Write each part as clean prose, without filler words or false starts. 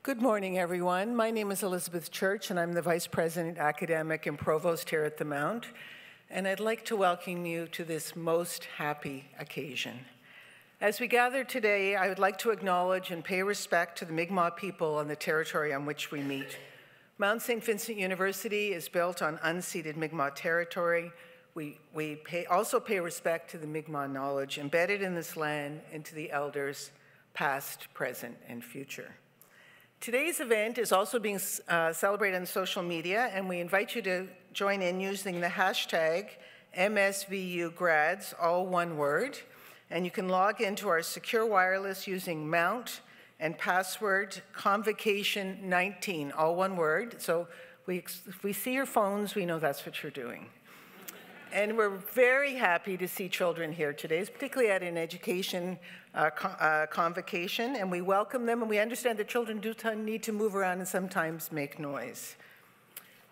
Good morning, everyone. My name is Elizabeth Church, and I'm the Vice President Academic and Provost here at the Mount. And I'd like to welcome you to this most happy occasion. As we gather today, I would like to acknowledge and pay respect to the Mi'kmaq people on the territory on which we meet. Mount St. Vincent University is built on unceded Mi'kmaq territory. We also pay respect to the Mi'kmaq knowledge embedded in this land and to the elders, past, present, and future. Today's event is also being celebrated on social media, and we invite you to join in using the hashtag MSVUgrads, all one word. And you can log into our secure wireless using Mount and password Convocation19, all one word. So if we see your phones, we know that's what you're doing. And we're very happy to see children here today, particularly at an education convocation, and we welcome them, and we understand that children do need to move around and sometimes make noise.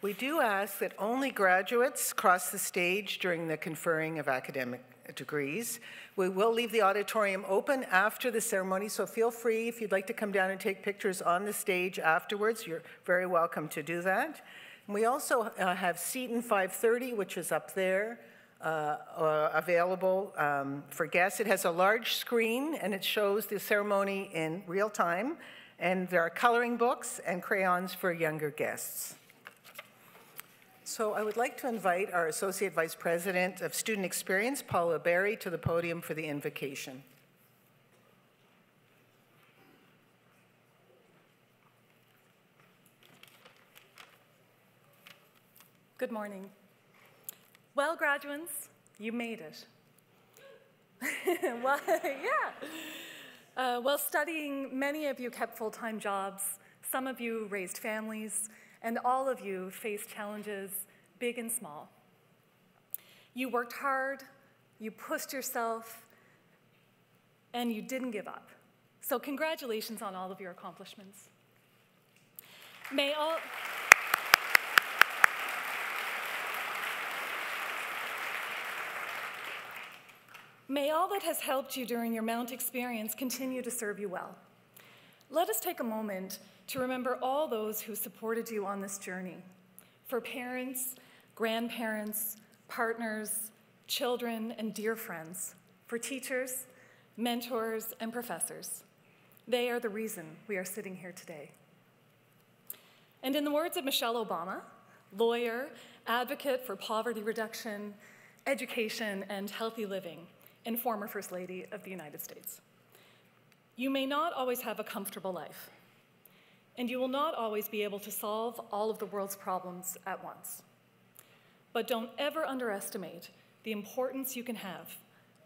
We do ask that only graduates cross the stage during the conferring of academic degrees. We will leave the auditorium open after the ceremony, so feel free, if you'd like to come down and take pictures on the stage afterwards, you're very welcome to do that. We also have seat in 530, which is up there, available for guests. It has a large screen, and it shows the ceremony in real time. And there are coloring books and crayons for younger guests. So I would like to invite our Associate Vice President of Student Experience, Paula Berry, to the podium for the invocation. Good morning. Well, graduates, you made it. While studying, many of you kept full-time jobs, some of you raised families, and all of you faced challenges, big and small. You worked hard, you pushed yourself, and you didn't give up. So congratulations on all of your accomplishments. May all that has helped you during your Mount experience continue to serve you well. Let us take a moment to remember all those who supported you on this journey. For parents, grandparents, partners, children, and dear friends. For teachers, mentors, and professors. They are the reason we are sitting here today. And in the words of Michelle Obama, lawyer, advocate for poverty reduction, education, and healthy living, and former First Lady of the United States. You may not always have a comfortable life, and you will not always be able to solve all of the world's problems at once. But don't ever underestimate the importance you can have,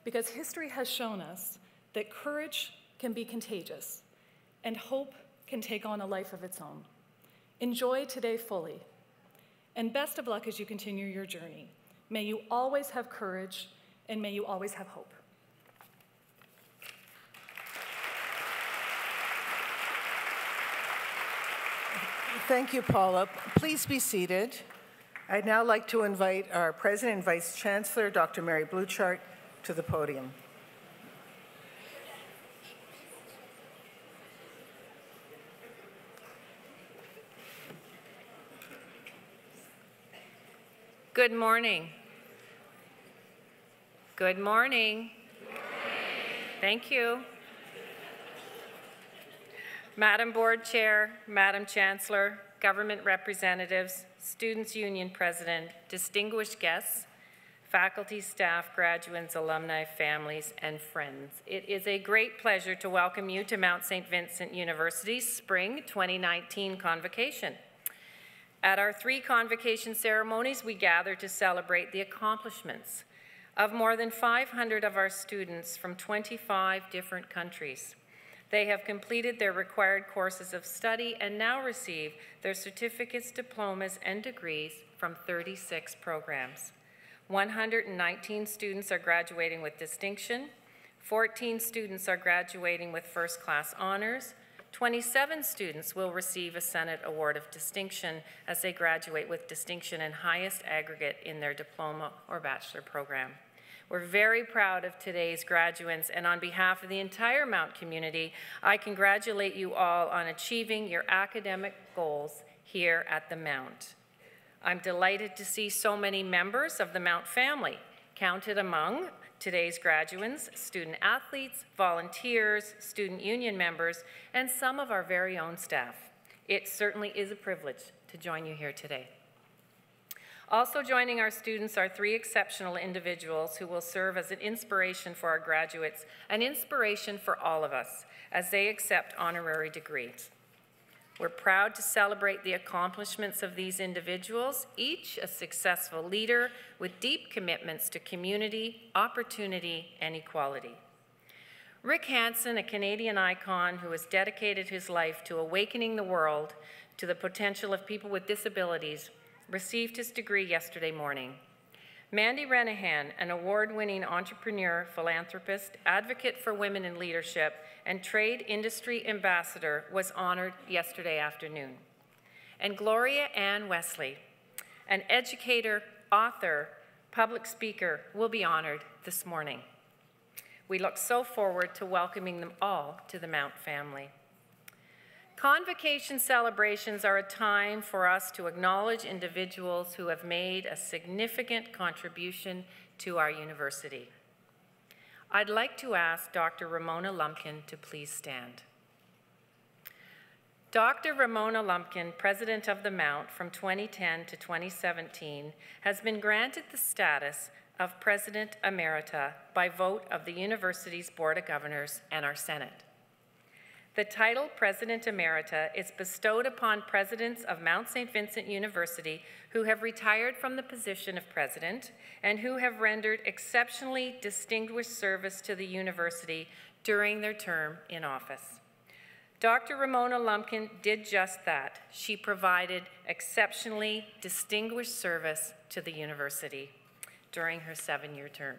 because history has shown us that courage can be contagious, and hope can take on a life of its own. Enjoy today fully, and best of luck as you continue your journey. May you always have courage, and may you always have hope. Thank you, Paula. Please be seated. I'd now like to invite our President and Vice Chancellor, Dr. Mary Bluchart, to the podium. Good morning. Good morning. Thank you. Madam Board Chair, Madam Chancellor, government representatives, Students' Union President, distinguished guests, faculty, staff, graduates, alumni, families, and friends. It is a great pleasure to welcome you to Mount St. Vincent University's Spring 2019 Convocation. At our 3 convocation ceremonies, we gather to celebrate the accomplishments of more than 500 of our students from 25 different countries. They have completed their required courses of study and now receive their certificates, diplomas, and degrees from 36 programs. 119 students are graduating with distinction, 14 students are graduating with first-class honors, 27 students will receive a Senate Award of Distinction as they graduate with distinction and highest aggregate in their diploma or bachelor program. We're very proud of today's graduates, and on behalf of the entire Mount community, I congratulate you all on achieving your academic goals here at the Mount. I'm delighted to see so many members of the Mount family counted among today's graduates, student athletes, volunteers, student union members, and some of our very own staff. It certainly is a privilege to join you here today. Also joining our students are 3 exceptional individuals who will serve as an inspiration for our graduates, an inspiration for all of us as they accept honorary degrees. We're proud to celebrate the accomplishments of these individuals, each a successful leader with deep commitments to community, opportunity, and equality. Rick Hansen, a Canadian icon who has dedicated his life to awakening the world to the potential of people with disabilities, received his degree yesterday morning. Mandy Renahan, an award-winning entrepreneur, philanthropist, advocate for women in leadership, and trade industry ambassador, was honored yesterday afternoon. And Gloria Ann Wesley, an educator, author, public speaker, will be honored this morning. We look so forward to welcoming them all to the Mount family. Convocation celebrations are a time for us to acknowledge individuals who have made a significant contribution to our university. I'd like to ask Dr. Ramona Lumpkin to please stand. Dr. Ramona Lumpkin, president of the Mount from 2010 to 2017, has been granted the status of President Emerita by vote of the university's Board of Governors and our Senate. The title President Emerita is bestowed upon presidents of Mount St. Vincent University who have retired from the position of president and who have rendered exceptionally distinguished service to the university during their term in office. Dr. Ramona Lumpkin did just that. She provided exceptionally distinguished service to the university during her 7-year term.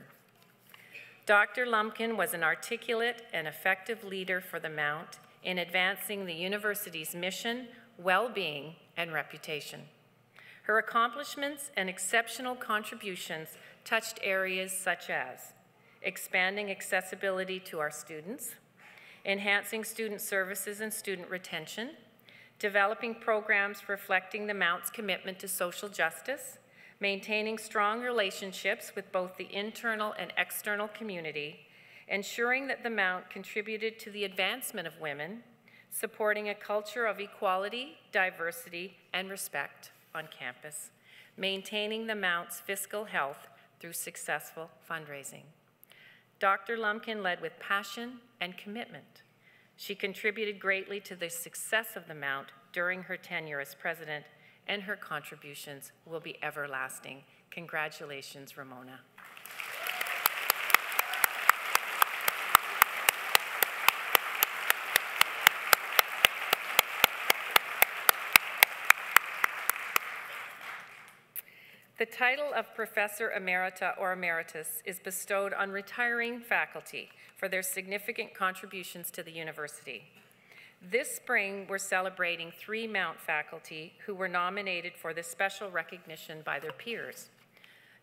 Dr. Lumpkin was an articulate and effective leader for the Mount in advancing the university's mission, well-being, and reputation. Her accomplishments and exceptional contributions touched areas such as expanding accessibility to our students, enhancing student services and student retention, developing programs reflecting the Mount's commitment to social justice, maintaining strong relationships with both the internal and external community, ensuring that the Mount contributed to the advancement of women, supporting a culture of equality, diversity, and respect on campus, maintaining the Mount's fiscal health through successful fundraising. Dr. Lumpkin led with passion and commitment. She contributed greatly to the success of the Mount during her tenure as president, and her contributions will be everlasting. Congratulations, Ramona. The title of Professor Emerita or Emeritus is bestowed on retiring faculty for their significant contributions to the university. This spring, we're celebrating 3 Mount faculty who were nominated for this special recognition by their peers.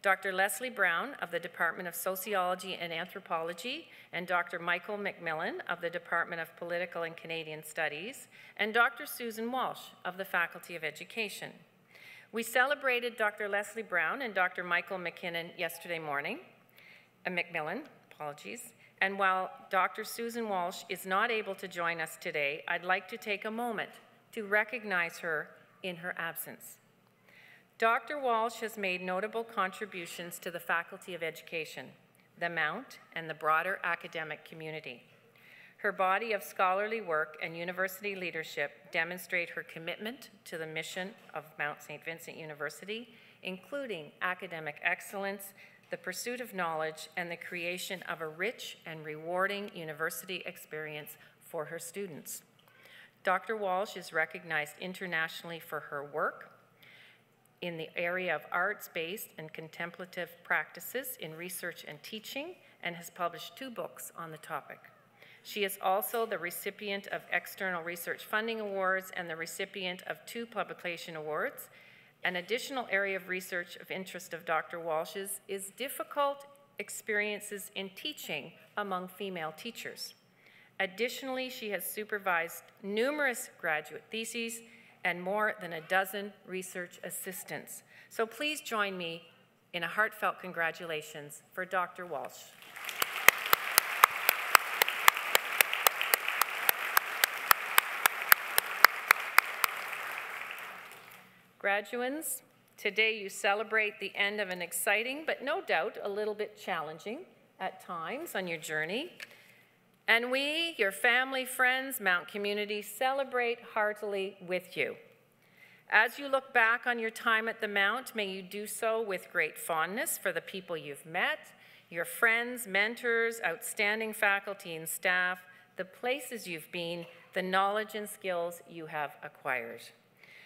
Dr. Leslie Brown of the Department of Sociology and Anthropology, and Dr. Michael McMillan of the Department of Political and Canadian Studies, and Dr. Susan Walsh of the Faculty of Education. We celebrated Dr. Leslie Brown and Dr. Michael McMillan yesterday morning, and while Dr. Susan Walsh is not able to join us today, I'd like to take a moment to recognize her in her absence. Dr. Walsh has made notable contributions to the Faculty of Education, the Mount, and the broader academic community. Her body of scholarly work and university leadership demonstrate her commitment to the mission of Mount St. Vincent University, including academic excellence, the pursuit of knowledge, and the creation of a rich and rewarding university experience for her students. Dr. Walsh is recognized internationally for her work in the area of arts-based and contemplative practices in research and teaching, and has published 2 books on the topic. She is also the recipient of external research funding awards and the recipient of 2 publication awards. An additional area of research of interest of Dr. Walsh's is difficult experiences in teaching among female teachers. Additionally, she has supervised numerous graduate theses and more than a dozen research assistants. So please join me in a heartfelt congratulations for Dr. Walsh. Graduands, today you celebrate the end of an exciting, but no doubt a little bit challenging at times on your journey. And we, your family, friends, Mount community, celebrate heartily with you. As you look back on your time at the Mount, may you do so with great fondness for the people you've met, your friends, mentors, outstanding faculty and staff, the places you've been, the knowledge and skills you have acquired.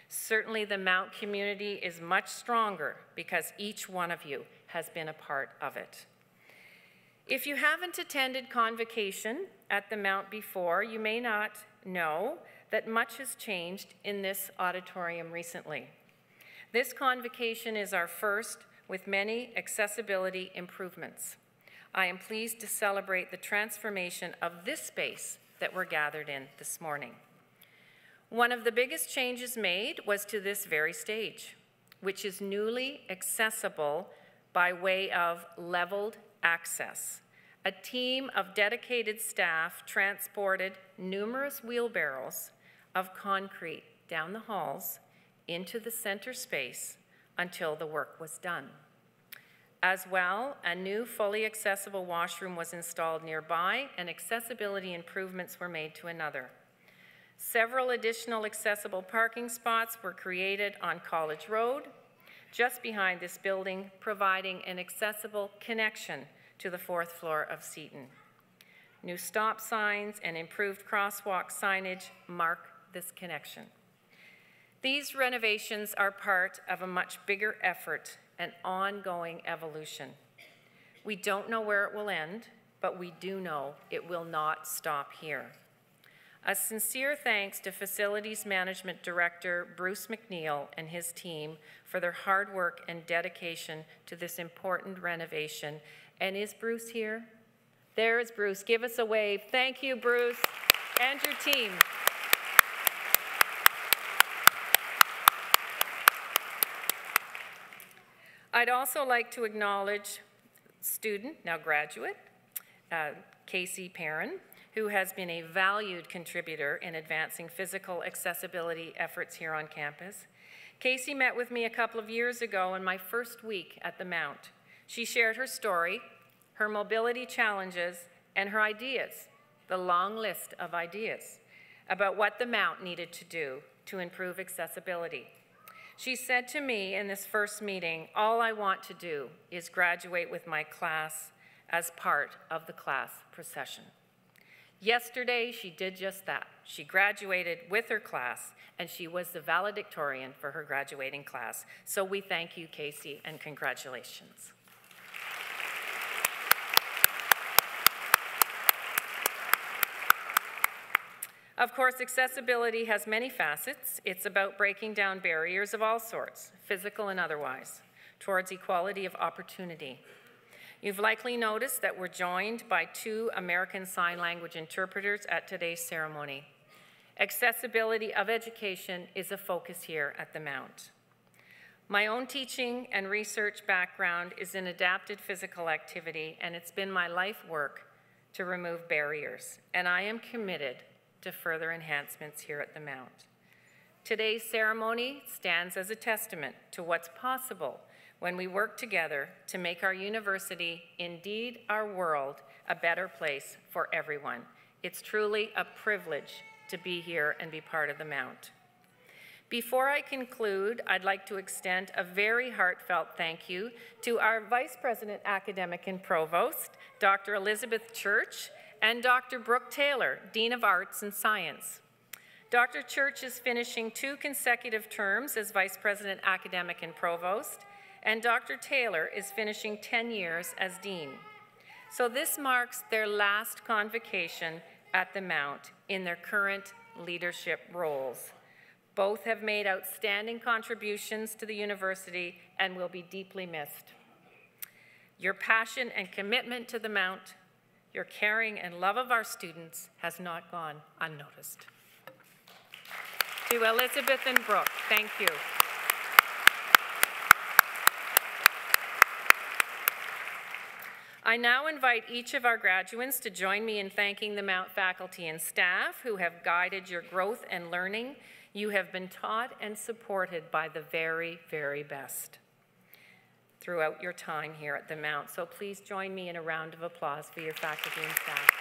Certainly the Mount community is much stronger because each one of you has been a part of it. If you haven't attended Convocation at the Mount before, you may not know that much has changed in this auditorium recently. This Convocation is our first with many accessibility improvements. I am pleased to celebrate the transformation of this space that we're gathered in this morning. One of the biggest changes made was to this very stage, which is newly accessible by way of leveled access. A team of dedicated staff transported numerous wheelbarrows of concrete down the halls into the center space until the work was done. As well, a new fully accessible washroom was installed nearby and accessibility improvements were made to another. Several additional accessible parking spots were created on College Road, just behind this building, providing an accessible connection to the 4th floor of Seton. New stop signs and improved crosswalk signage mark this connection. These renovations are part of a much bigger effort, an ongoing evolution. We don't know where it will end, but we do know it will not stop here. A sincere thanks to Facilities Management Director Bruce McNeil and his team for their hard work and dedication to this important renovation. And is Bruce here? There is Bruce. Give us a wave. Thank you, Bruce, and your team. I'd also like to acknowledge student, now graduate, Casey Perrin, who has been a valued contributor in advancing physical accessibility efforts here on campus. Casey met with me a couple of years ago in my first week at the Mount. She shared her story, her mobility challenges, and her ideas, the long list of ideas, about what the Mount needed to do to improve accessibility. She said to me in this first meeting, all I want to do is graduate with my class as part of the class procession. Yesterday, she did just that. She graduated with her class, and she was the valedictorian for her graduating class. So we thank you, Casey, and congratulations. Of course, accessibility has many facets. It's about breaking down barriers of all sorts, physical and otherwise, towards equality of opportunity. You've likely noticed that we're joined by 2 American Sign Language interpreters at today's ceremony. Accessibility of education is a focus here at the Mount. My own teaching and research background is in adapted physical activity, and it's been my life work to remove barriers, and I am committed to further enhancements here at the Mount. Today's ceremony stands as a testament to what's possible when we work together to make our university, indeed our world, a better place for everyone. It's truly a privilege to be here and be part of the Mount. Before I conclude, I'd like to extend a very heartfelt thank you to our Vice President Academic and Provost, Dr. Elizabeth Church, and Dr. Brooke Taylor, Dean of Arts and Science. Dr. Church is finishing 2 consecutive terms as Vice President Academic and Provost, and Dr. Taylor is finishing 10 years as Dean. So this marks their last convocation at the Mount in their current leadership roles. Both have made outstanding contributions to the university and will be deeply missed. Your passion and commitment to the Mount, your caring and love of our students has not gone unnoticed. To Elizabeth and Brooke, thank you. I now invite each of our graduates to join me in thanking the Mount faculty and staff who have guided your growth and learning. You have been taught and supported by the very, very best throughout your time here at the Mount. So please join me in a round of applause for your faculty and staff.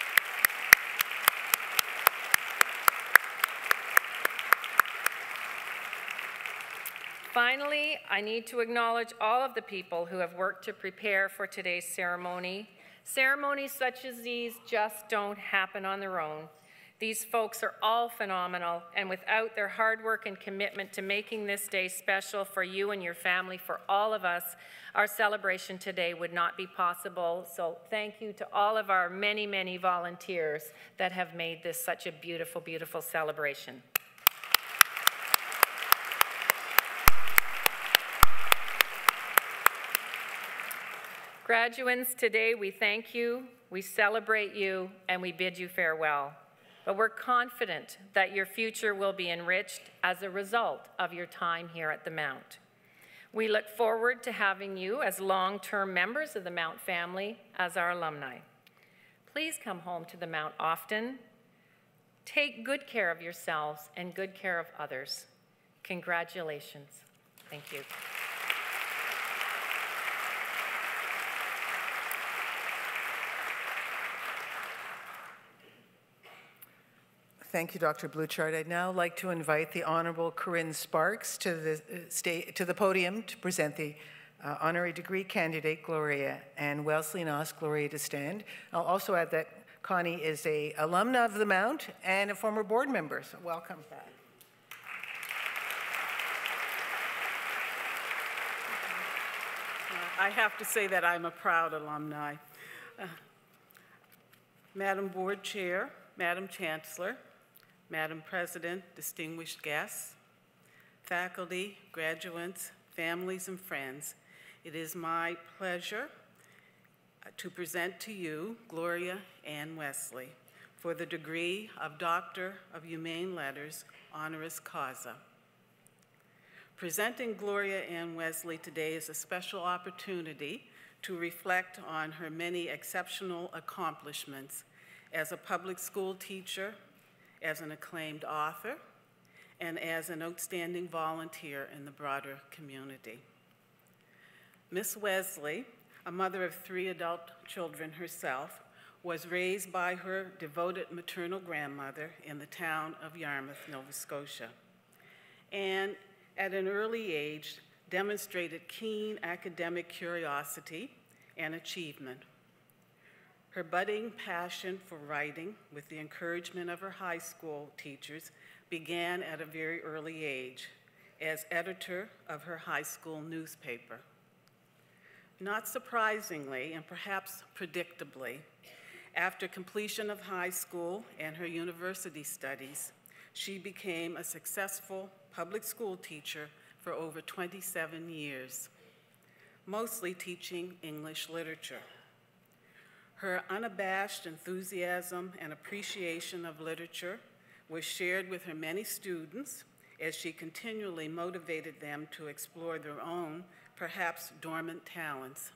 Finally, I need to acknowledge all of the people who have worked to prepare for today's ceremony. Ceremonies such as these just don't happen on their own. These folks are all phenomenal, and without their hard work and commitment to making this day special for you and your family, for all of us, our celebration today would not be possible. So thank you to all of our many, many volunteers that have made this such a beautiful, beautiful celebration. Graduates, today we thank you, we celebrate you, and we bid you farewell. But we're confident that your future will be enriched as a result of your time here at the Mount. We look forward to having you as long-term members of the Mount family as our alumni. Please come home to the Mount often. Take good care of yourselves and good care of others. Congratulations. Thank you. Thank you, Dr. Bluchard. I'd now like to invite the Honorable Corinne Sparks to the podium to present the honorary degree candidate, Gloria, and Wesley and ask Gloria to stand. I'll also add that Connie is an alumna of the Mount and a former board member, so welcome back. I have to say that I'm a proud alumni. Madam Board Chair, Madam Chancellor, Madam President, distinguished guests, faculty, graduates, families, and friends, it is my pleasure to present to you Gloria Ann Wesley for the degree of Doctor of Humane Letters, honoris causa. Presenting Gloria Ann Wesley today is a special opportunity to reflect on her many exceptional accomplishments as a public school teacher, as an acclaimed author, and as an outstanding volunteer in the broader community. Miss Wesley, a mother of 3 adult children herself, was raised by her devoted maternal grandmother in the town of Yarmouth, Nova Scotia, and at an early age demonstrated keen academic curiosity and achievement. Her budding passion for writing, with the encouragement of her high school teachers, began at a very early age as editor of her high school newspaper. Not surprisingly, and perhaps predictably, after completion of high school and her university studies, she became a successful public school teacher for over 27 years, mostly teaching English literature. Her unabashed enthusiasm and appreciation of literature was shared with her many students as she continually motivated them to explore their own, perhaps dormant talents.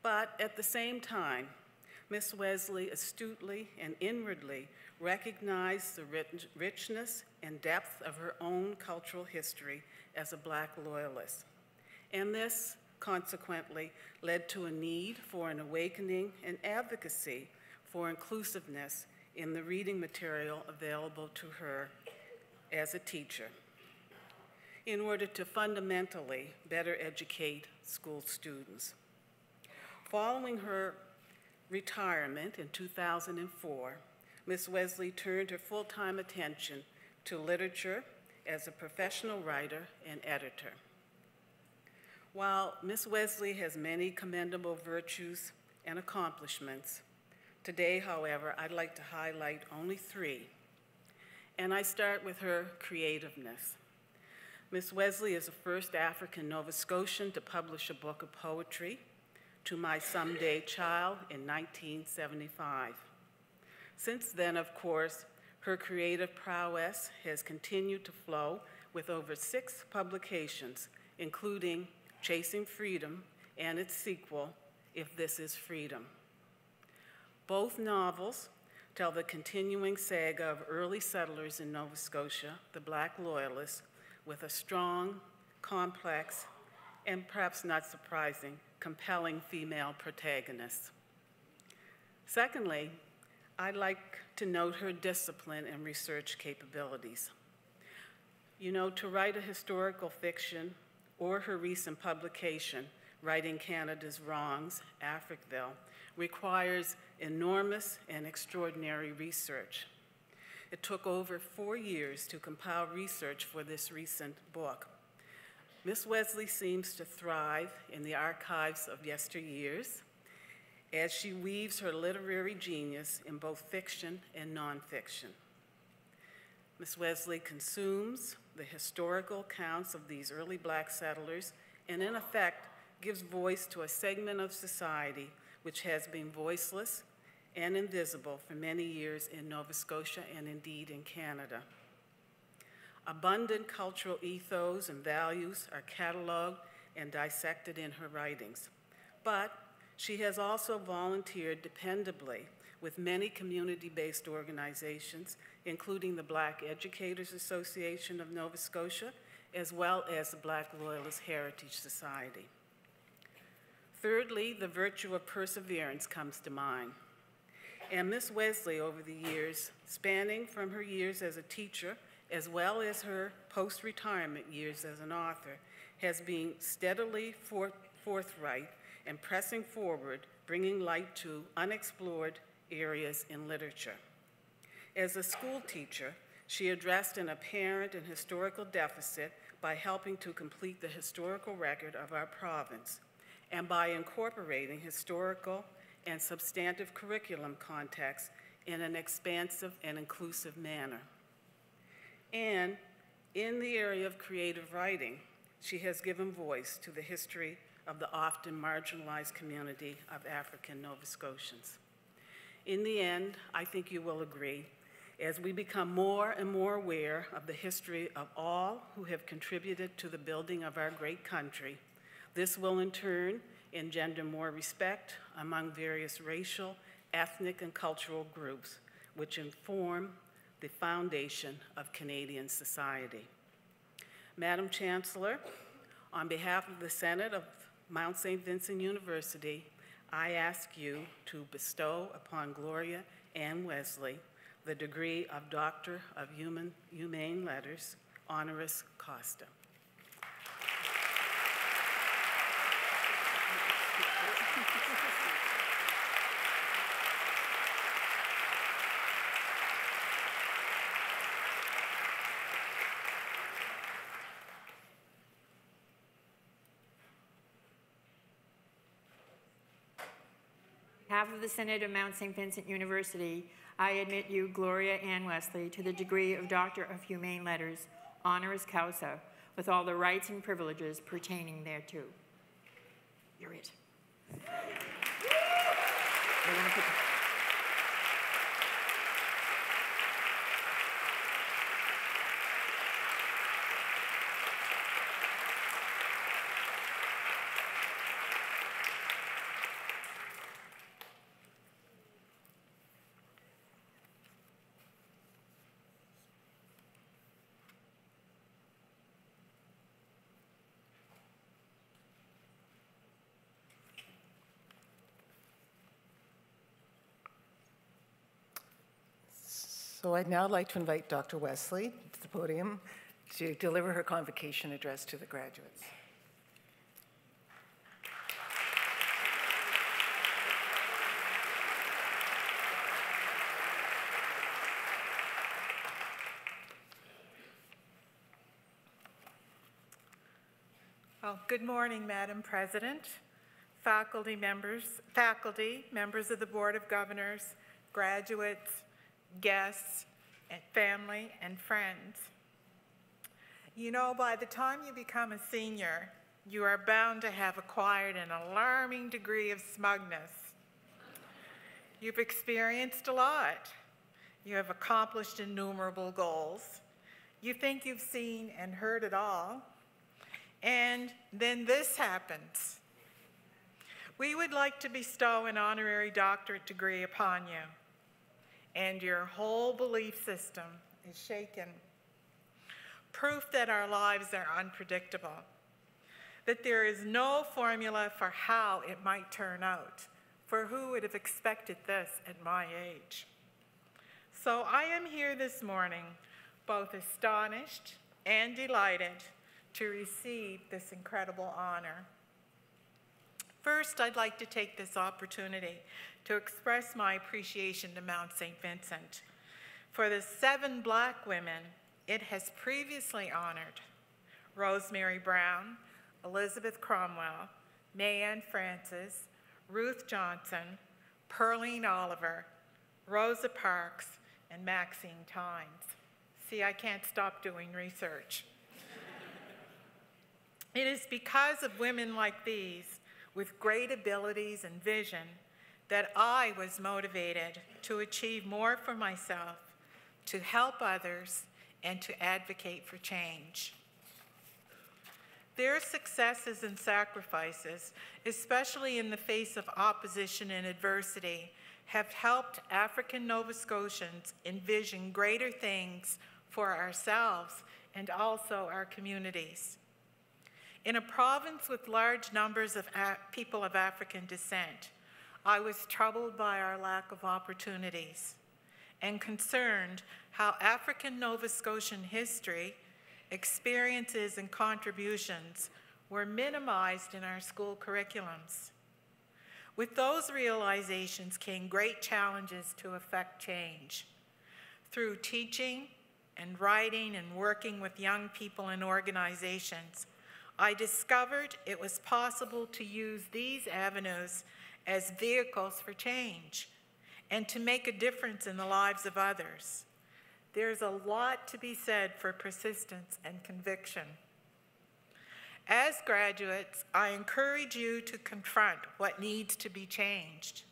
But at the same time, Miss Wesley astutely and inwardly recognized the richness and depth of her own cultural history as a Black loyalist. And this, consequently, led to a need for an awakening and advocacy for inclusiveness in the reading material available to her as a teacher, in order to fundamentally better educate school students. Following her retirement in 2004, Miss Wesley turned her full-time attention to literature as a professional writer and editor. While Miss Wesley has many commendable virtues and accomplishments, today, however, I'd like to highlight only 3. And I start with her creativeness. Miss Wesley is the first African Nova Scotian to publish a book of poetry, to my someday child in 1975. Since then, of course, her creative prowess has continued to flow with over 6 publications, including Chasing Freedom and its sequel, If This Is Freedom. Both novels tell the continuing saga of early settlers in Nova Scotia, the Black Loyalists, with a strong, complex, and perhaps not surprising, compelling female protagonist. Secondly, I'd like to note her discipline and research capabilities. You know, to write a historical fiction or her recent publication, Writing Canada's Wrongs, Africville, requires enormous and extraordinary research. It took over 4 years to compile research for this recent book. Miss Wesley seems to thrive in the archives of yesteryears as she weaves her literary genius in both fiction and nonfiction. Miss Wesley consumes the historical accounts of these early Black settlers and, in effect, gives voice to a segment of society which has been voiceless and invisible for many years in Nova Scotia and indeed in Canada. Abundant cultural ethos and values are cataloged and dissected in her writings, but she has also volunteered dependably with many community-based organizations, including the Black Educators Association of Nova Scotia, as well as the Black Loyalist Heritage Society. Thirdly, the virtue of perseverance comes to mind. And Miss Wesley, over the years, spanning from her years as a teacher as well as her post-retirement years as an author, has been steadily forthright and pressing forward, bringing light to unexplored areas in literature. As a school teacher, she addressed an apparent and historical deficit by helping to complete the historical record of our province, and by incorporating historical and substantive curriculum context in an expansive and inclusive manner. And in the area of creative writing, she has given voice to the history of the often marginalized community of African Nova Scotians. In the end, I think you will agree, as we become more and more aware of the history of all who have contributed to the building of our great country, this will in turn engender more respect among various racial, ethnic, and cultural groups, which inform the foundation of Canadian society. Madam Chancellor, on behalf of the Senate of Mount St. Vincent University, I ask you to bestow upon Gloria Ann Wesley the degree of Doctor of Humane Letters, honoris causa. On behalf of the Senate of Mount St. Vincent University, I admit you, Gloria Ann Wesley, to the degree of Doctor of Humane Letters, honoris causa, with all the rights and privileges pertaining thereto. You're it. So I'd now like to invite Dr. Wesley to the podium to deliver her convocation address to the graduates. Well, good morning, Madam President, faculty, members of the Board of Governors, graduates, guests, and family and friends. You know, by the time you become a senior, you are bound to have acquired an alarming degree of smugness. You've experienced a lot. You have accomplished innumerable goals. You think you've seen and heard it all. And then this happens. We would like to bestow an honorary doctorate degree upon you, and your whole belief system is shaken. Proof that our lives are unpredictable, that there is no formula for how it might turn out, for who would have expected this at my age? So I am here this morning, both astonished and delighted to receive this incredible honor. First, I'd like to take this opportunity to express my appreciation to Mount St. Vincent for the 7 Black women it has previously honored: Rosemary Brown, Elizabeth Cromwell, Mayanne Francis, Ruth Johnson, Pearline Oliver, Rosa Parks, and Maxine Tynes. See, I can't stop doing research. It is because of women like these, with great abilities and vision, that I was motivated to achieve more for myself, to help others, and to advocate for change. Their successes and sacrifices, especially in the face of opposition and adversity, have helped African Nova Scotians envision greater things for ourselves and also our communities. In a province with large numbers of people of African descent, I was troubled by our lack of opportunities and concerned how African Nova Scotian history, experiences, and contributions were minimized in our school curriculums. With those realizations came great challenges to effect change. Through teaching and writing and working with young people and organizations, I discovered it was possible to use these avenues as vehicles for change and to make a difference in the lives of others. There's a lot to be said for persistence and conviction. As graduates, I encourage you to confront what needs to be changed,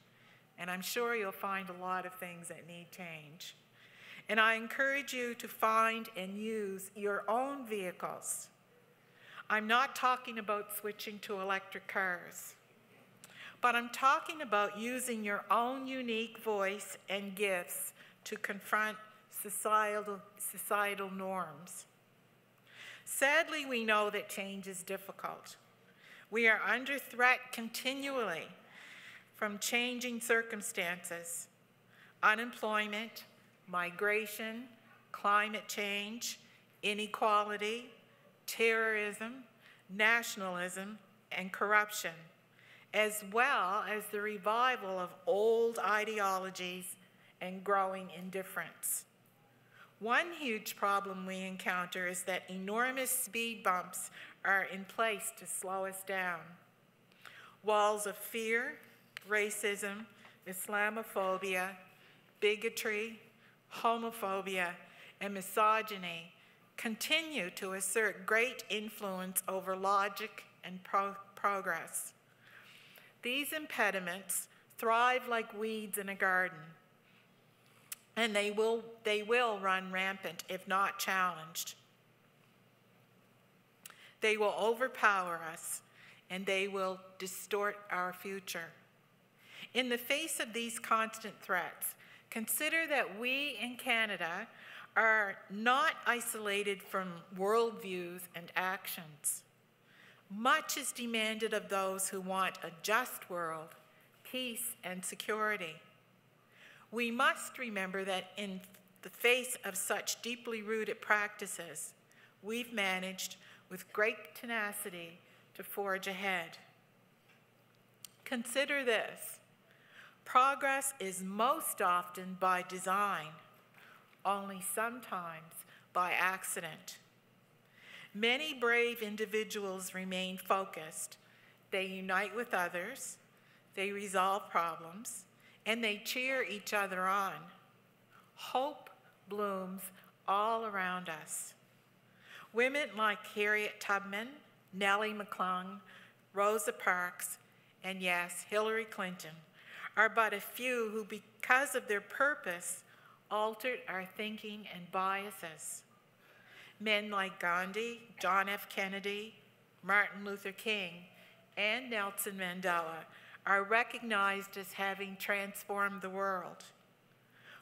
and I'm sure you'll find a lot of things that need change. And I encourage you to find and use your own vehicles. I'm not talking about switching to electric cars, but I'm talking about using your own unique voice and gifts to confront societal norms. Sadly, we know that change is difficult. We are under threat continually from changing circumstances: unemployment, migration, climate change, inequality, terrorism, nationalism, and corruption, as well as the revival of old ideologies and growing indifference. One huge problem we encounter is that enormous speed bumps are in place to slow us down. Walls of fear, racism, Islamophobia, bigotry, homophobia, and misogyny continue to assert great influence over logic and progress. These impediments thrive like weeds in a garden, and they will run rampant if not challenged. They will overpower us, and they will distort our future. In the face of these constant threats, consider that we in Canada are not isolated from worldviews and actions. Much is demanded of those who want a just world, peace, and security. We must remember that in the face of such deeply rooted practices, we've managed with great tenacity to forge ahead. Consider this: progress is most often by design, only sometimes by accident. Many brave individuals remain focused. They unite with others, they resolve problems, and they cheer each other on. Hope blooms all around us. Women like Harriet Tubman, Nellie McClung, Rosa Parks, and yes, Hillary Clinton are but a few who, because of their purpose, altered our thinking and biases. Men like Gandhi, John F. Kennedy, Martin Luther King, and Nelson Mandela are recognized as having transformed the world.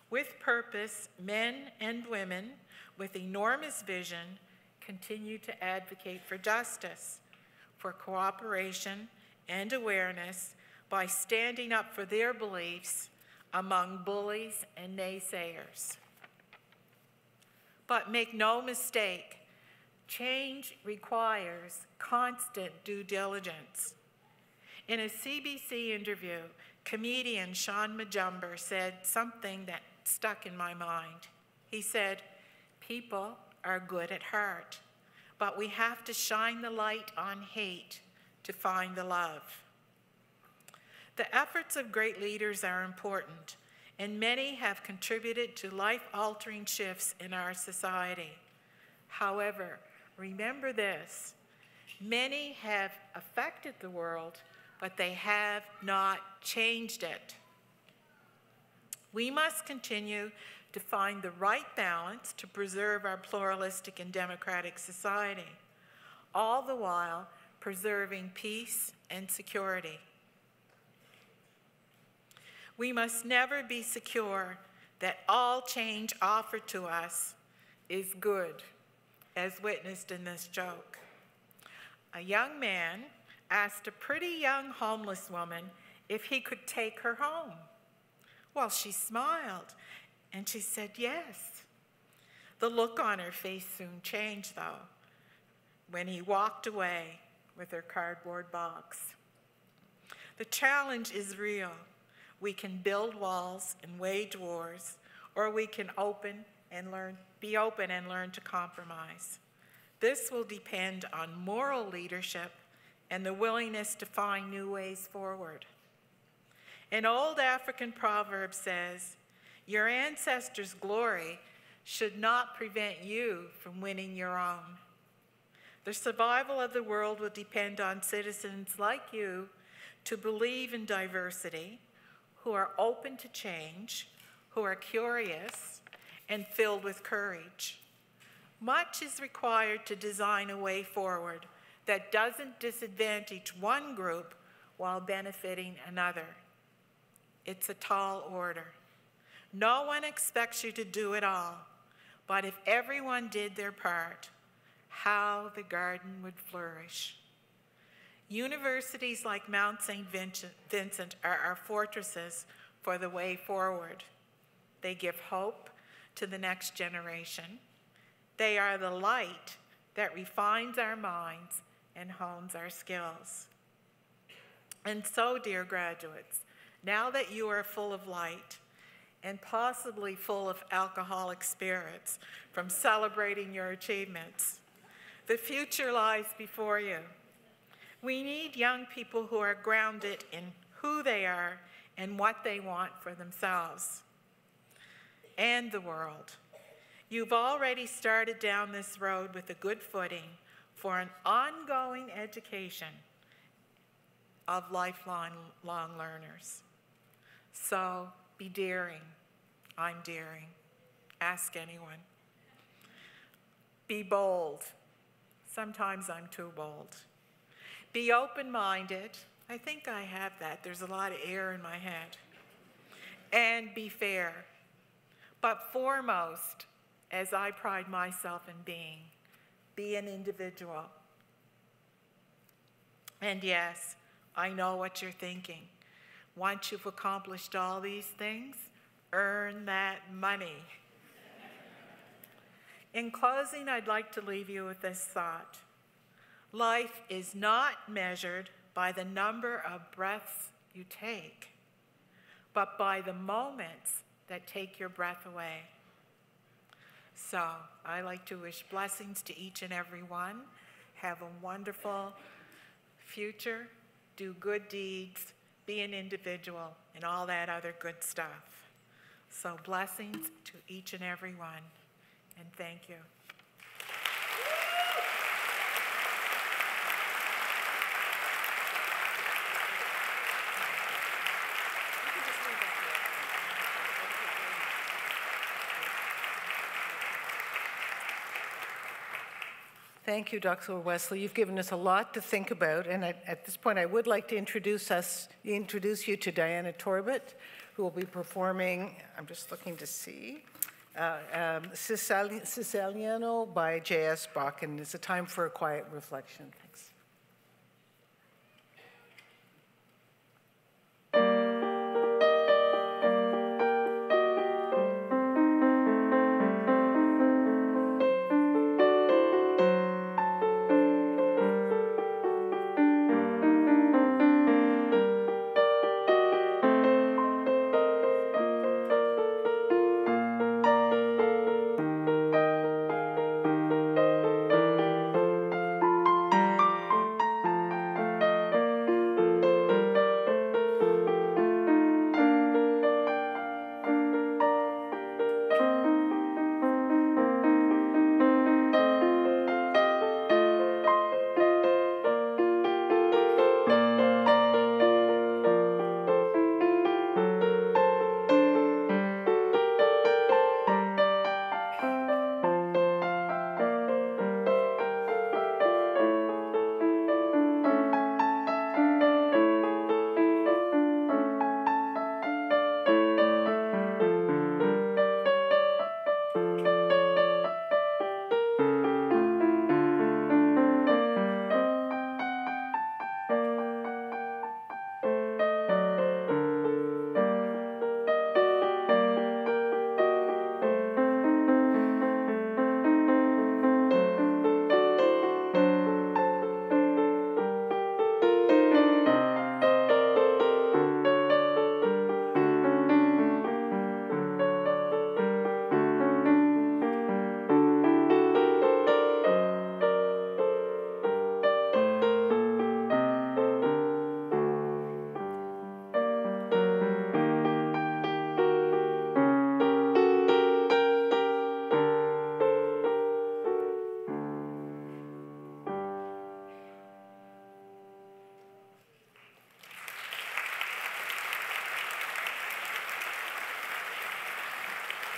With purpose, men and women with enormous vision continue to advocate for justice, for cooperation and awareness by standing up for their beliefs among bullies and naysayers. But make no mistake, change requires constant due diligence. In a CBC interview, comedian Sean Majumber said something that stuck in my mind. He said, "People are good at heart, but we have to shine the light on hate to find the love." The efforts of great leaders are important, and many have contributed to life-altering shifts in our society. However, remember this, many have affected the world, but they have not changed it. We must continue to find the right balance to preserve our pluralistic and democratic society, all the while preserving peace and security. We must never be secure that all change offered to us is good, as witnessed in this joke. A young man asked a pretty young homeless woman if he could take her home. Well, she smiled, and she said yes. The look on her face soon changed, though, when he walked away with her cardboard box. The challenge is real. We can build walls and wage wars, or we can be open and learn to compromise. This will depend on moral leadership and the willingness to find new ways forward. An old African proverb says, "Your ancestors' glory should not prevent you from winning your own." The survival of the world will depend on citizens like you to believe in diversity, who are open to change, who are curious, and filled with courage. Much is required to design a way forward that doesn't disadvantage one group while benefiting another. It's a tall order. No one expects you to do it all, but if everyone did their part, how the garden would flourish. Universities like Mount St. Vincent are our fortresses for the way forward. They give hope to the next generation. They are the light that refines our minds and hones our skills. And so, dear graduates, now that you are full of light and possibly full of alcoholic spirits from celebrating your achievements, the future lies before you. We need young people who are grounded in who they are and what they want for themselves and the world. You've already started down this road with a good footing for an ongoing education of lifelong learners. So be daring. I'm daring. Ask anyone. Be bold. Sometimes I'm too bold. Be open-minded. I think I have that. There's a lot of air in my head. And be fair. But foremost, as I pride myself in being, be an individual. And yes, I know what you're thinking. Once you've accomplished all these things, earn that money. In closing, I'd like to leave you with this thought. Life is not measured by the number of breaths you take, but by the moments that take your breath away. So I like to wish blessings to each and every one. Have a wonderful future, do good deeds, be an individual, and all that other good stuff. So blessings to each and every one, and thank you. Thank you, Dr. Wesley. You've given us a lot to think about, and at this point I would like to introduce you to Diana Torbett, who will be performing, I'm just looking to see, Siciliano by J.S. Bach, and it's a time for a quiet reflection. Thanks.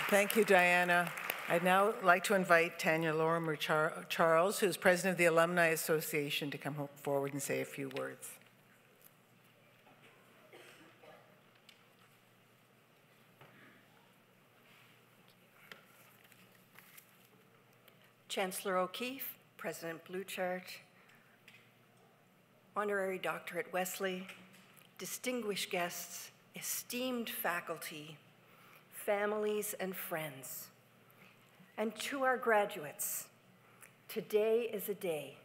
Thank you, Diana. I'd now like to invite Tanya Lorimer Charles, who's president of the Alumni Association, to come forward and say a few words. Chancellor O'Keefe, President Bluchart, Honorary Doctorate Wesley, distinguished guests, esteemed faculty, families and friends, and to our graduates, today is a day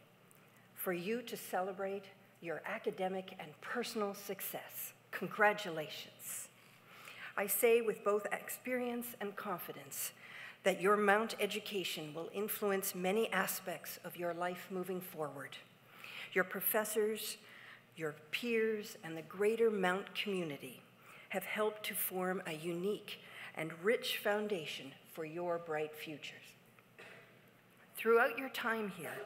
for you to celebrate your academic and personal success. Congratulations. I say with both experience and confidence that your Mount education will influence many aspects of your life moving forward. Your professors, your peers, and the greater Mount community have helped to form a unique and rich foundation for your bright futures. Throughout your time here,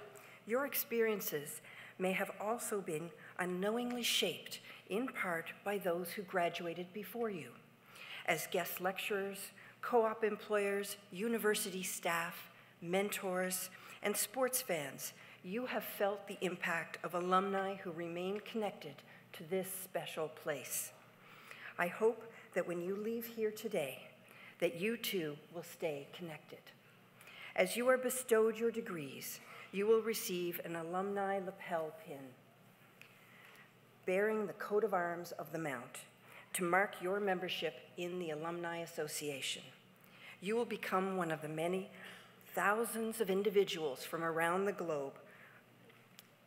your experiences may have also been unknowingly shaped in part by those who graduated before you. As guest lecturers, co-op employers, university staff, mentors, and sports fans, you have felt the impact of alumni who remain connected to this special place. I hope that when you leave here today, that you too will stay connected. As you are bestowed your degrees, you will receive an alumni lapel pin bearing the coat of arms of the Mount to mark your membership in the Alumni Association. You will become one of the many thousands of individuals from around the globe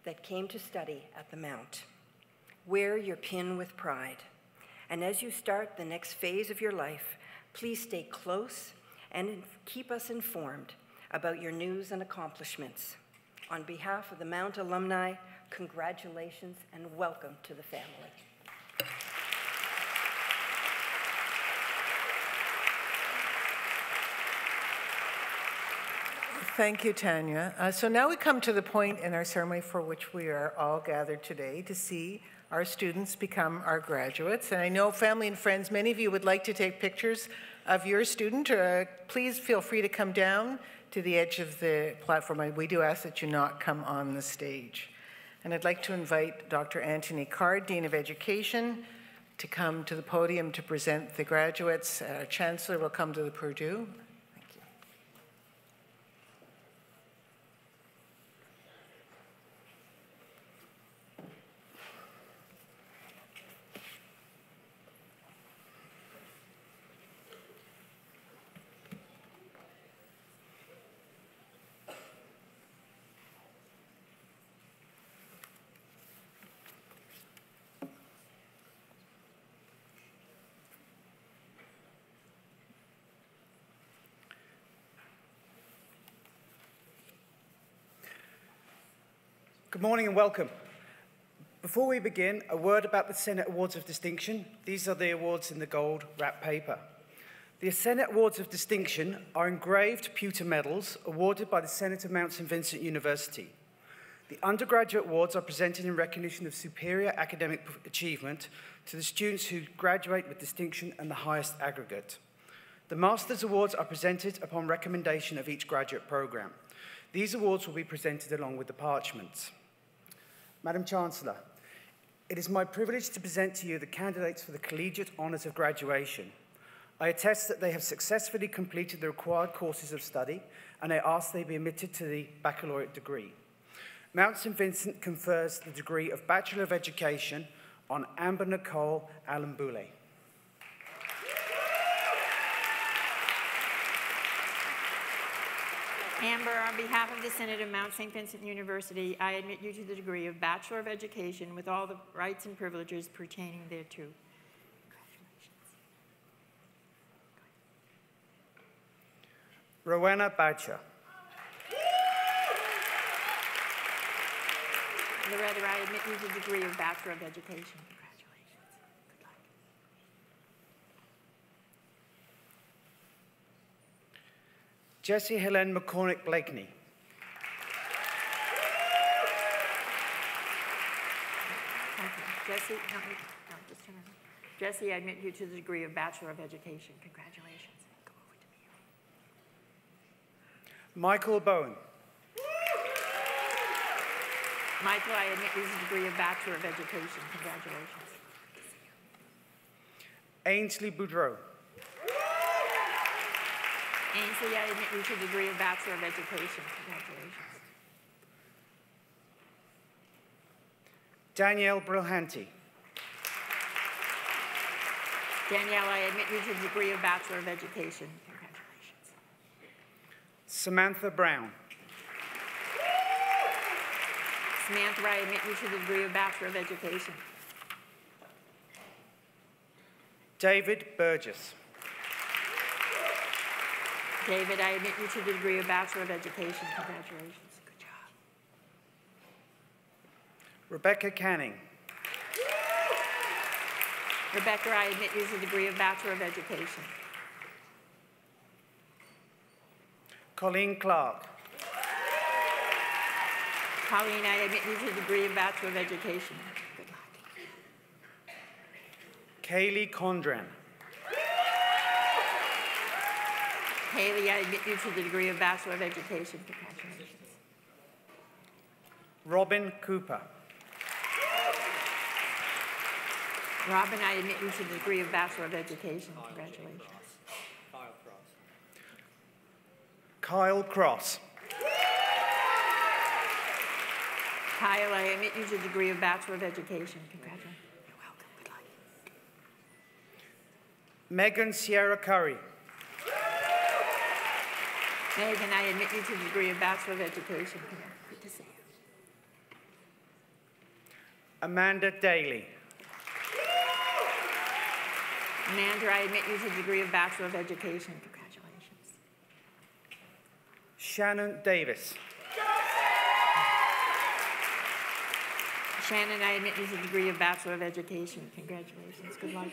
that came to study at the Mount. Wear your pin with pride. And as you start the next phase of your life, please stay close and keep us informed about your news and accomplishments. On behalf of the Mount alumni, congratulations and welcome to the family. Thank you, Tanya. So now we come to the point in our ceremony for which we are all gathered today to see our students become our graduates. And I know, family and friends, many of you would like to take pictures of your student. Please feel free to come down to the edge of the platform. We do ask that you not come on the stage. And I'd like to invite Dr. Anthony Card, Dean of Education, to come to the podium to present the graduates. Our Chancellor will come to the podium. Thank you. Good morning and welcome. Before we begin, a word about the Senate Awards of Distinction. These are the awards in the gold wrapped paper. The Senate Awards of Distinction are engraved pewter medals awarded by the Senate of Mount St. Vincent University. The undergraduate awards are presented in recognition of superior academic achievement to the students who graduate with distinction and the highest aggregate. The Master's Awards are presented upon recommendation of each graduate program. These awards will be presented along with the parchments. Madam Chancellor, it is my privilege to present to you the candidates for the Collegiate Honours of Graduation. I attest that they have successfully completed the required courses of study, and I ask they be admitted to the baccalaureate degree. Mount St. Vincent confers the degree of Bachelor of Education on Amber Nicole Allen-Boulay. Amber, on behalf of the Synod of Mount St. Vincent University, I admit you to the degree of Bachelor of Education with all the rights and privileges pertaining thereto. Rowena Badger. Loretta, I admit you to the degree of Bachelor of Education. Congratulations. Good luck. Jessie Helene McCormick Blakeney. Jessie, no, just a minute. Jessie, I admit you to the degree of Bachelor of Education. Congratulations. Go over to me. Michael Bowen. Michael, I admit you to the degree of Bachelor of Education. Congratulations. Ainsley Boudreau. Ainsley, I admit you to the degree of Bachelor of Education. Congratulations. Danielle Brilhanti. Danielle, I admit you to the degree of Bachelor of Education. Congratulations. Samantha Brown. Samantha, I admit you to the degree of Bachelor of Education. David Burgess. David, I admit you to the degree of Bachelor of Education. Congratulations. Good job. Rebecca Canning. Rebecca, I admit you to the degree of Bachelor of Education. Colleen Clark. Colleen, I admit you to the degree of Bachelor of Education. Good luck. Kaylee Condren. Haley, I admit you to the degree of Bachelor of Education. Congratulations. Robin Cooper. Robin, I admit you to the degree of Bachelor of Education. Congratulations. Kyle Cross. Kyle, I admit you to the degree of Bachelor of Education. Congratulations. You're welcome. Good luck. Megan Sierra Curry. Megan, I admit you to the degree of Bachelor of Education. Good to see you. Amanda Daly. Amanda, I admit you to the degree of Bachelor of Education. Congratulations. Shannon Davis. Shannon, I admit you to the degree of Bachelor of Education. Congratulations. Good luck.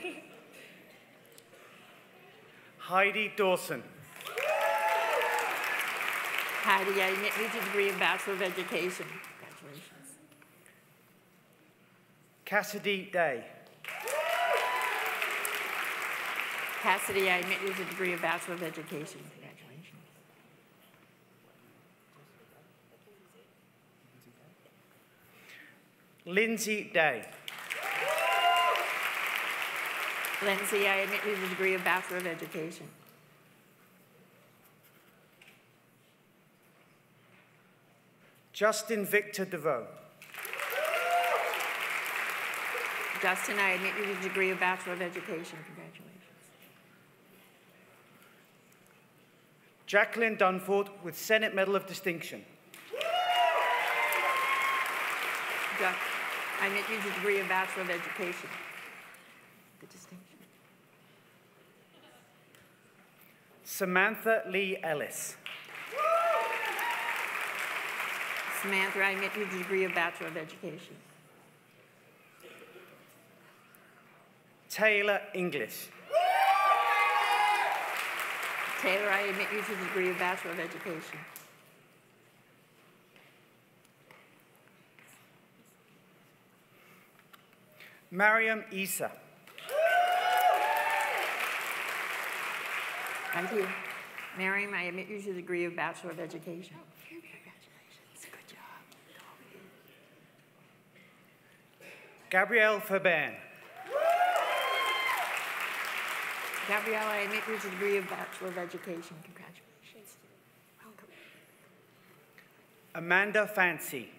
Heidi Dawson. Heidi, I admit you to the degree of Bachelor of Education. Congratulations. Cassidy Day. Cassidy, I admit you to the degree of Bachelor of Education. Congratulations. Lindsay Day. Lindsay, I admit you to the degree of Bachelor of Education. Justin Victor DeVoe. Justin, I admit you to the degree of Bachelor of Education. Congratulations. Jacqueline Dunford with Senate Medal of Distinction. I admit you to the degree of Bachelor of Education. The distinction. Samantha Lee Ellis. Samantha, I admit you to the degree of Bachelor of Education. Taylor English. Taylor, I admit you to the degree of Bachelor of Education. Mariam Isa. Thank you. Miriam, I admit you to the degree of Bachelor of Education. Congratulations. Good job. Gabrielle Faban. Gabrielle, I admit you to the degree of Bachelor of Education. Congratulations. Welcome. Amanda Fancy.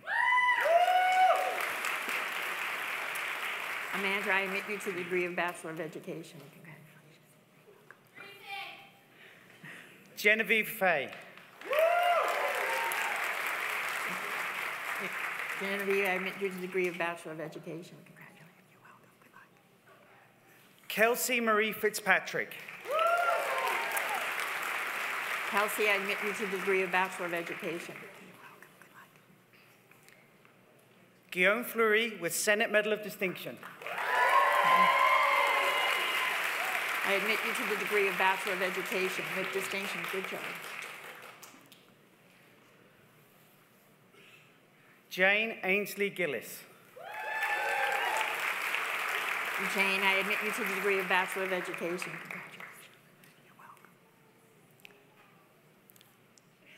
Amanda, I admit you to the degree of Bachelor of Education. Congratulations. Genevieve Fay. Genevieve, I admit you to the degree of Bachelor of Education. Congratulations. You're welcome. Good luck. Kelsey Marie Fitzpatrick. Kelsey, I admit you to the degree of Bachelor of Education. You're welcome. Good luck. Guillaume Fleury with Senate Medal of Distinction. I admit you to the degree of Bachelor of Education with distinction. Good job. Jane Ainsley Gillis. Jane, I admit you to the degree of Bachelor of Education. Congratulations. You're welcome.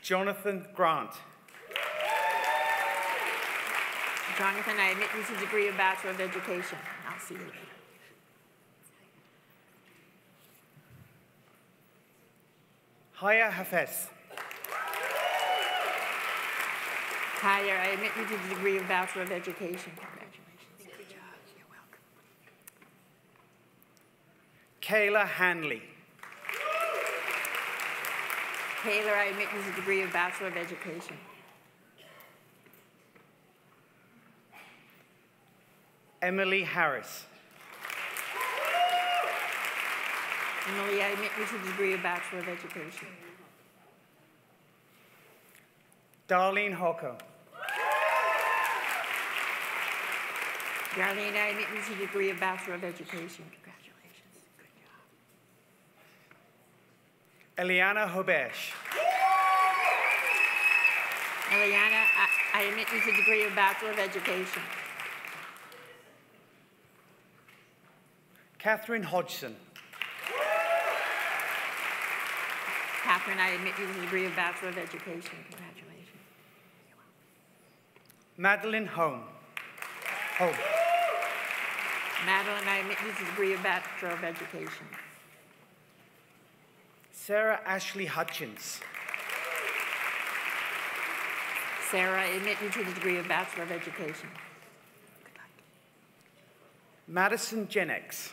Jonathan Grant. Jonathan, I admit you to the degree of Bachelor of Education. I'll see you later. Haya Hafez. Higher, I admit you to the degree of Bachelor of Education. Congratulations. Good job. You're welcome. Kayla Hanley. Taylor, I admit you to the degree of Bachelor of Education. Emily Harris. Emily, I admit you to the degree of Bachelor of Education. Darlene Hocko. Darlene, I admit you to the degree of Bachelor of Education. Congratulations. Good job. Eliana Hobesh. Eliana, I admit you to the degree of Bachelor of Education. Catherine Hodgson. Catherine, I admit you to the degree of Bachelor of Education. Congratulations. Madeline Home. Madeline, I admit you to the degree of Bachelor of Education. Sarah Ashley Hutchins. Sarah, I admit you to the degree of Bachelor of Education. Good luck. Madison Jenex.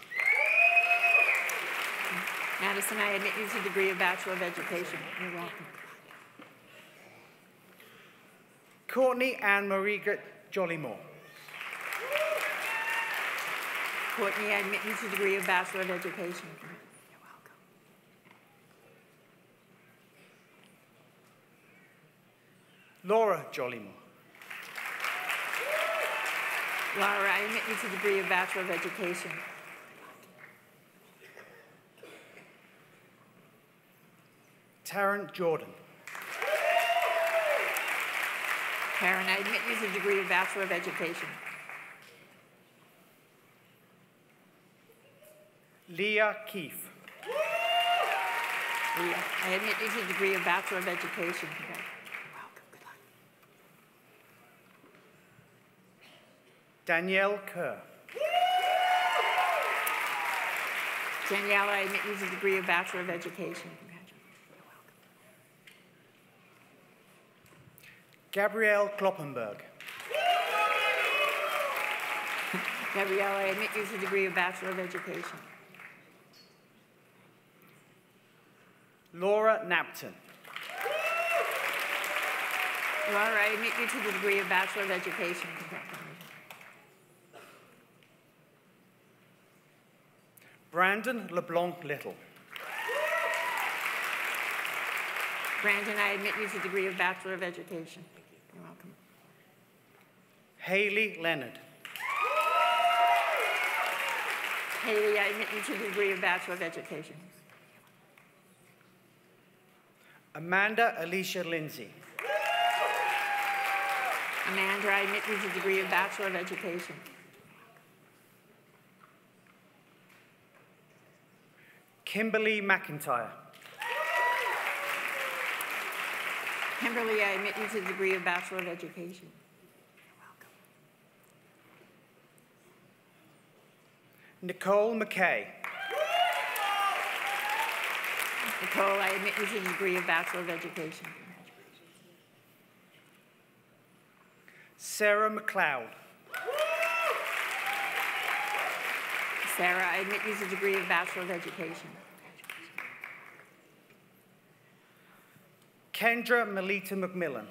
Madison, I admit you to the degree of Bachelor of Education. You're welcome. Courtney Ann Margaret Jollymore. Courtney, I admit you to the degree of Bachelor of Education. You're welcome. Laura Jollymore. Laura, I admit you to the degree of Bachelor of Education. Taryn Jordan. Perrin, I admit you to the degree of Bachelor of Education. Leah Keefe. Leah, I admit you to the degree of Bachelor of Education. You're welcome. Good luck. Danielle Kerr. Danielle, I admit you to the degree of Bachelor of Education. Gabrielle Kloppenberg. Gabrielle, I admit you to the degree of Bachelor of Education. Laura Napton. Laura, I admit you to the degree of Bachelor of Education. Congratulations. Brandon LeBlanc Little. Brandon, I admit you to the degree of Bachelor of Education. You're welcome. Haley Leonard. Haley, I admit you to the degree of Bachelor of Education. Amanda Alicia Lindsay. Amanda, I admit you to the degree of Bachelor of Education. Kimberly McIntyre. Kimberly, I admit you to the degree of Bachelor of Education. Nicole McKay. Nicole, I admit you to the degree of Bachelor of Education. Sarah McLeod. Sarah, I admit you to the degree of Bachelor of Education. Kendra Melita McMillan.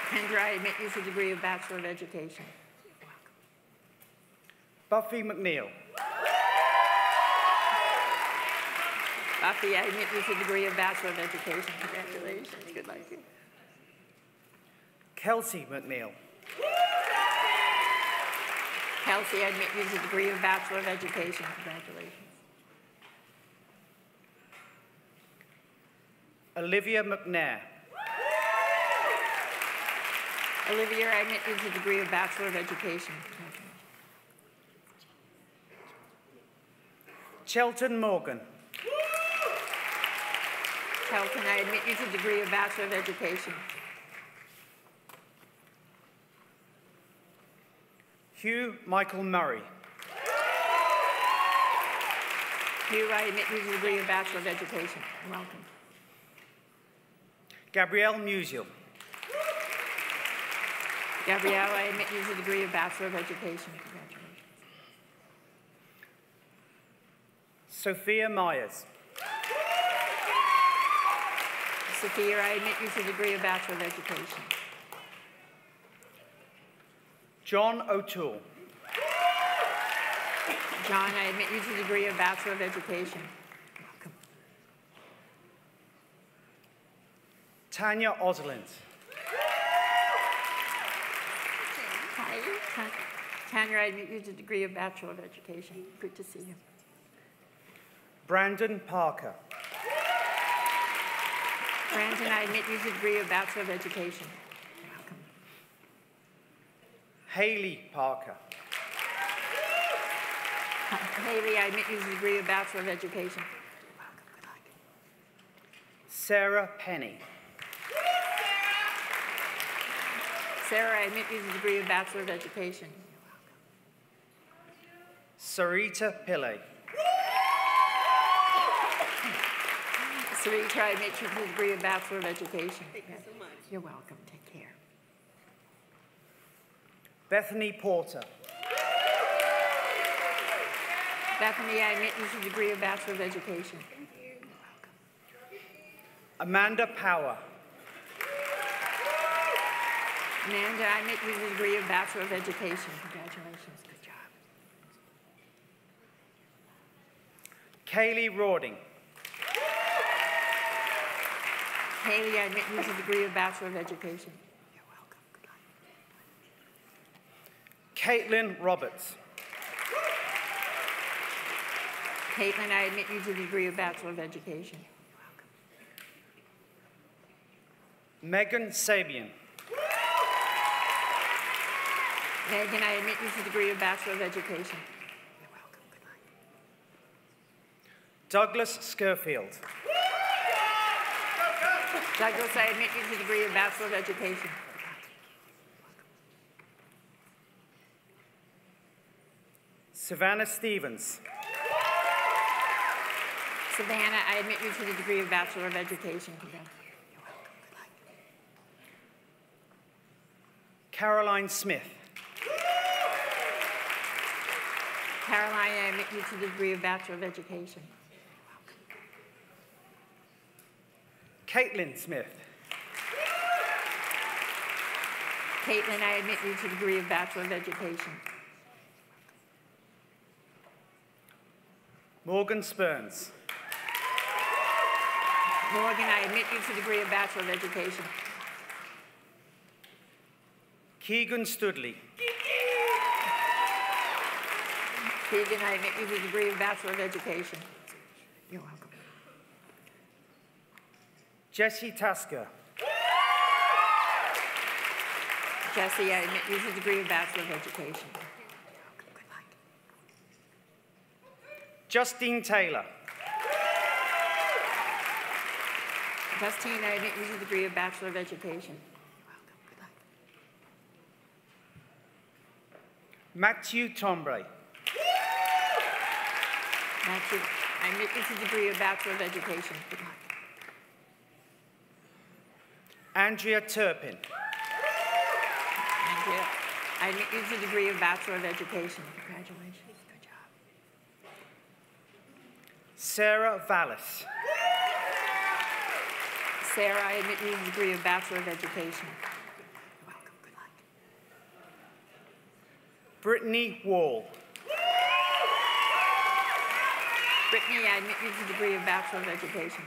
Kendra, I admit you to the degree of Bachelor of Education. Buffy McNeil. Buffy, I admit you to the degree of Bachelor of Education. Congratulations. Good luck. Kelsey McNeil. Kelsey, I admit you to the degree of Bachelor of Education. Congratulations. Olivia McNair. Olivia, I admit you to the degree of Bachelor of Education. Chelton Morgan. Chelton, I admit you to the degree of Bachelor of Education. Hugh Michael Murray. Hugh, I admit you to the degree of Bachelor of Education. You're welcome. Gabrielle Musial. Gabrielle, I admit you to the degree of Bachelor of Education. Congratulations. Sophia Myers. Sophia, I admit you to the degree of Bachelor of Education. John O'Toole. John, I admit you to the degree of Bachelor of Education. Welcome. Tanya Oslind. Hi. Tanya, I admit you to the degree of Bachelor of Education. Good to see you. Brandon Parker. Brandon, I admit you to the degree of Bachelor of Education. Welcome. Haley Parker. Haley, I admit you to the degree of Bachelor of Education. Welcome. Good luck. Sarah Penny. Sarah, I admit you to the degree of Bachelor of Education. Sarita Pillay. Sarita, I admit you to the degree of Bachelor of Education. Thank you so much. You're welcome. Take care. Bethany Porter. Bethany, I admit you to the degree of Bachelor of Education. Thank you. You're welcome. Amanda Power. Amanda, I admit you to the degree of Bachelor of Education. Congratulations. Good job. Kaylee Rawding. Haley, I admit you to the degree of Bachelor of Education. You're welcome. Good luck. Caitlin Roberts. Caitlin, I admit you to the degree of Bachelor of Education. You're welcome. Megan Sabian. Megan, I admit you to the degree of Bachelor of Education. You're welcome. Good luck. Douglas Scurfield. Douglas, I admit you to the degree of Bachelor of Education. Savannah Stevens. Savannah, I admit you to the degree of Bachelor of Education. Caroline Smith. Caroline, I admit you to the degree of Bachelor of Education. Caitlin Smith. Caitlin, I admit you to the degree of Bachelor of Education. Morgan Spurns. Morgan, I admit you to the degree of Bachelor of Education. Keegan Studley. Keegan, I admit you to the degree of Bachelor of Education. You're welcome. Jessie Tasker. Jessie, I admit you to the degree of Bachelor of Education. Justine Taylor. Justine, I admit you to the degree of Bachelor of Education. Matthew Tombre. Matthew, I admit you to the degree of Bachelor of Education. Good luck. Andrea Turpin. Andrea, I admit you to the degree of Bachelor of Education. Congratulations. Good job. Sarah Vallis. Sarah, I admit you to the degree of Bachelor of Education. You're welcome. Good luck. Brittany Wall. Brittany, I admit you to the degree of Bachelor of Education.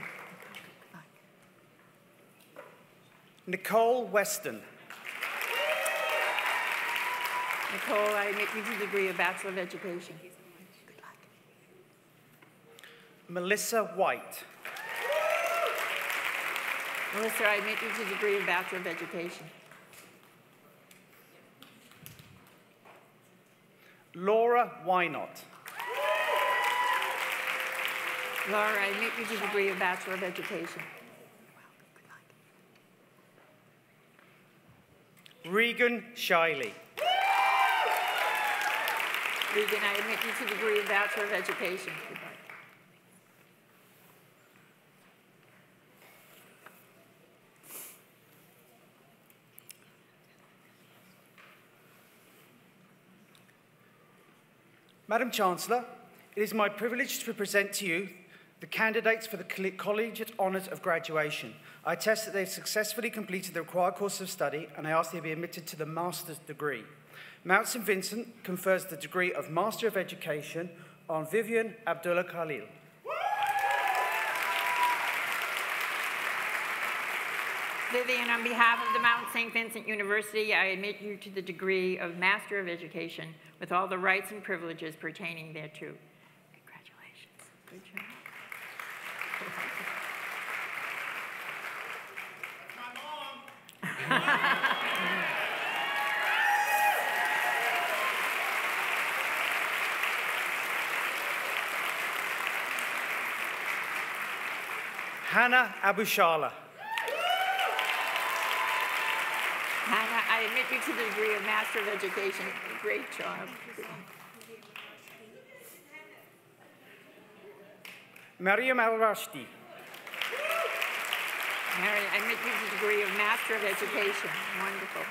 Good luck. Nicole Weston. Nicole, I admit you to the degree of Bachelor of Education. Good luck. Melissa White. Melissa, I admit you to the degree of Bachelor of Education. Laura Wynott. Laura, I admit you to the degree of Bachelor of Education. Good luck. Regan Shiley. Regan, I admit you to the degree of Bachelor of Education. Good luck. Madam Chancellor, it is my privilege to present to you the candidates for the Collegiate Honours of Graduation. I attest that they've successfully completed the required course of study, and I ask they be admitted to the Master's degree. Mount St. Vincent confers the degree of Master of Education on Vivian Abdullah Khalil. Vivian, on behalf of the Mount St. Vincent University, I admit you to the degree of Master of Education with all the rights and privileges pertaining thereto. Congratulations. Good job. My mom. Hannah Abushala. Hannah, I admit you to the degree of Master of Education. Great job. Mariam Al-Rashdi. Mary, I admit you to the degree of Master of Education. Wonderful.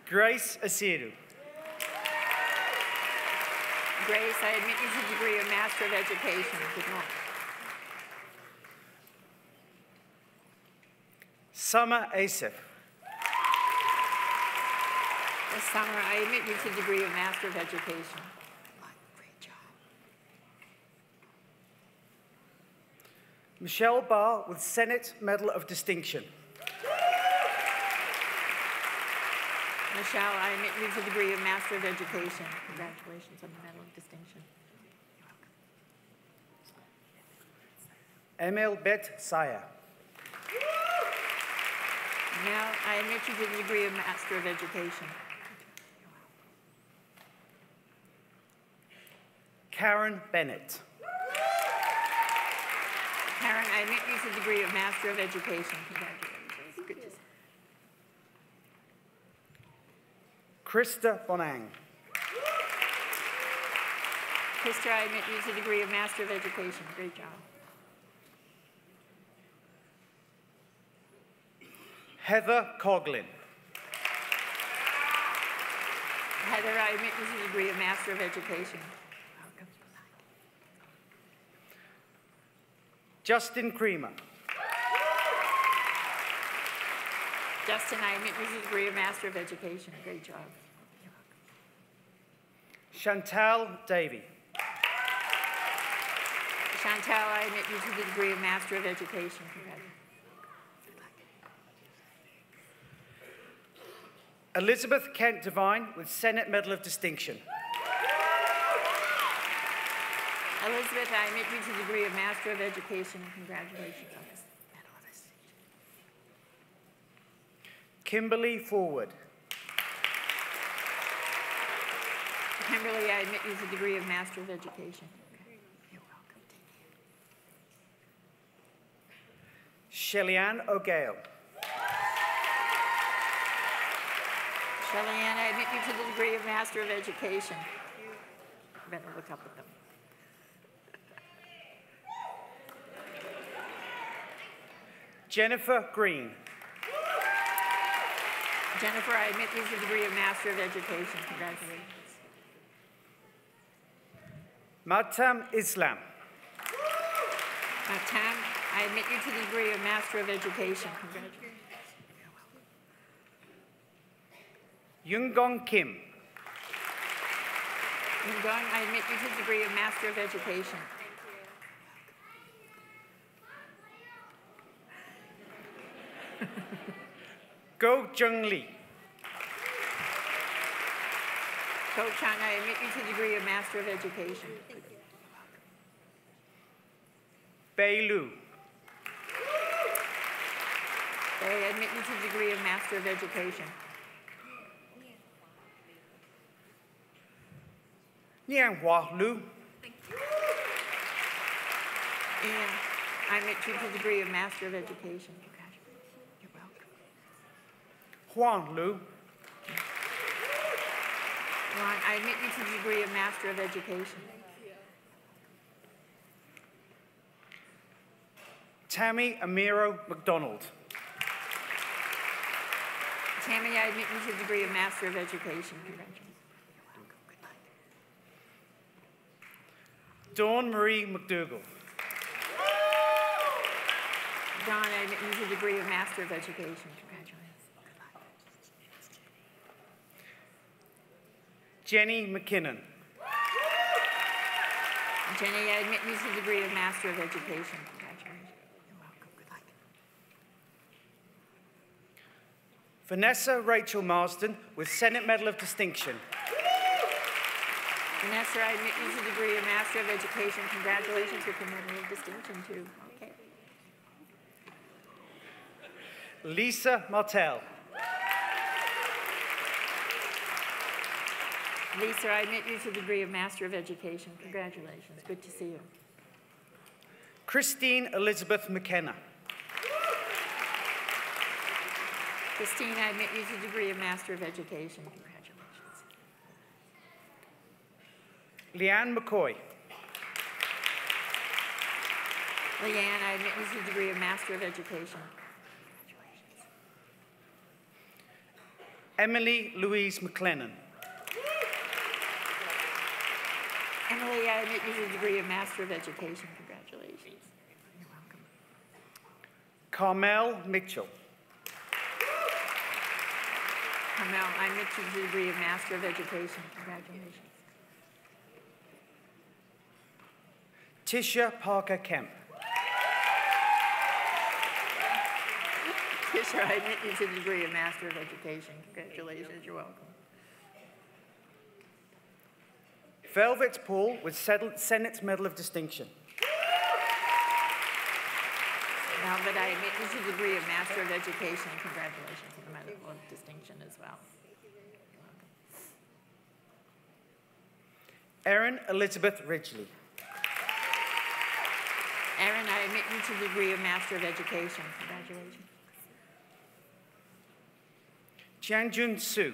Grace Asiru. Grace, I admit you to the degree of Master of Education. Good luck. Summer Asif. This summer, I admit you to the degree of Master of Education. Great job. Michelle Barr with Senate Medal of Distinction. Michelle, I admit you to the degree of Master of Education. Congratulations on the Medal of Distinction. Emil Bet Saya. Now, I admit you to the degree of Master of Education. Karen Bennett. Perrin, I admit you to the degree of Master of Education. Congratulations. Good to see you. Krista Bonang. Krista, I admit you to the degree of Master of Education. Great job. Heather Coughlin. Heather, I admit you to the degree of Master of Education. Welcome. Justin Creamer. Justin, I admit you to the degree of Master of Education. Great job. Chantal Davey. Chantal, I admit you to the degree of Master of Education. Congratulations. Elizabeth Kent Devine with Senate Medal of Distinction. Elizabeth, I admit you to the degree of Master of Education. Congratulations on this Medal of Distinction. Kimberly Forward. Kimberly, I admit you to the degree of Master of Education. Okay. You're welcome. Shellyanne O'Gale. Shellyanne, I admit you to the degree of Master of Education. You better look up at them. Jennifer Green. Jennifer, I admit you to the degree of Master of Education. Congratulations. Matam Islam. Tam, I admit you to the degree of Master of Education. Congratulations. Yunggong Kim. Yunggong, I admit you to the degree of Master of Education. Go Jung Lee. Go Chang, I admit you to the degree of Master of Education. Bei Lu. I admit you to the degree of Master of Education. Nian Hua Lu. And I admit you to the degree of Master of Education. You're welcome. Huang Lu. Ron, I admit you to the degree of Master of Education. Tammy Amiro McDonald. Tammy, I admit you to the degree of Master of Education. Congratulations. Dawn Marie McDougall. Dawn, I admit you to the degree of Master of Education. Congratulations. Jenny McKinnon. Jenny, I admit you to the degree of Master of Education. Congratulations. You're welcome. Good luck. Vanessa Rachel Marsden with Senate Medal of Distinction. Vanessa, I admit you to the degree of Master of Education. Congratulations with the Medal of Distinction, too. Okay. Lisa Martell. Lisa, I admit you to the degree of Master of Education. Congratulations. Good to see you. Christine Elizabeth McKenna. Christine, I admit you to the degree of Master of Education. Congratulations. Leanne McCoy. Leanne, I admit you to the degree of Master of Education. Congratulations. Emily Louise McLennan. Emily, I admit you to the degree of Master of Education. Congratulations. You're welcome. Carmel Mitchell. Carmel, I admit you to the degree of Master of Education. Congratulations. Tisha Parker Kemp. Tisha, I admit you to the degree of Master of Education. Congratulations. You're welcome. Velvet Paul with Senate Medal of Distinction. Velvet, I admit you to the degree of Master of Education. Congratulations on the Medal of Distinction as well. Erin Elizabeth Ridgely. Aaron, I admit you to the degree of Master of Education. Congratulations. Jianjun Su.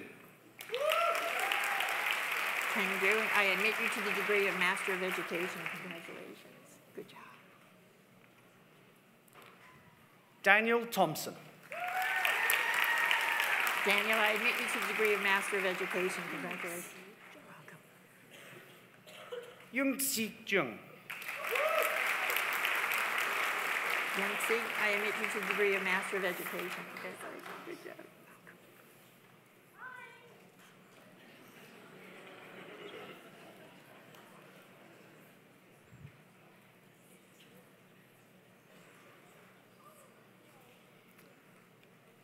Chengdu, I admit you to the degree of Master of Education. Congratulations. Good job. Daniel Thompson. Daniel, I admit you to the degree of Master of Education. Congratulations. Welcome. Youngsi Jung. Youngsi, I admit you to the degree of Master of Education. Congratulations. Good job.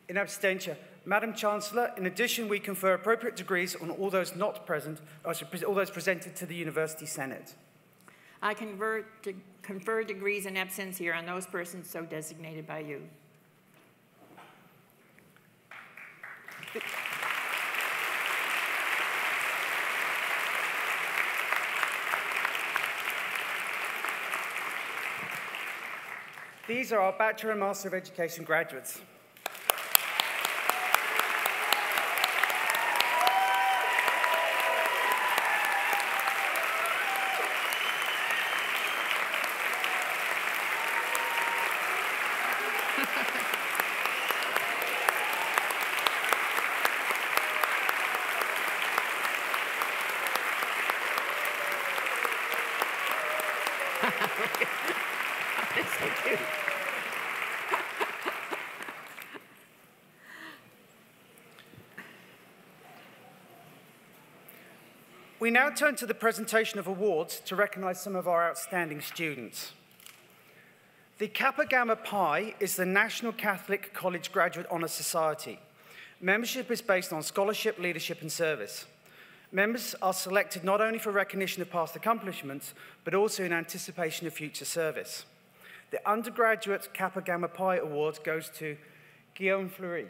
In absentia, Madam Chancellor, in addition, we confer appropriate degrees on all those not present, all those presented to the University Senate. I confer degrees in absentia on those persons so designated by you. These are our Bachelor and Master of Education graduates. We now turn to the presentation of awards to recognize some of our outstanding students. The Kappa Gamma Pi is the National Catholic College Graduate Honor Society. Membership is based on scholarship, leadership, and service. Members are selected not only for recognition of past accomplishments, but also in anticipation of future service. The undergraduate Kappa Gamma Pi Award goes to Guillaume Fleury.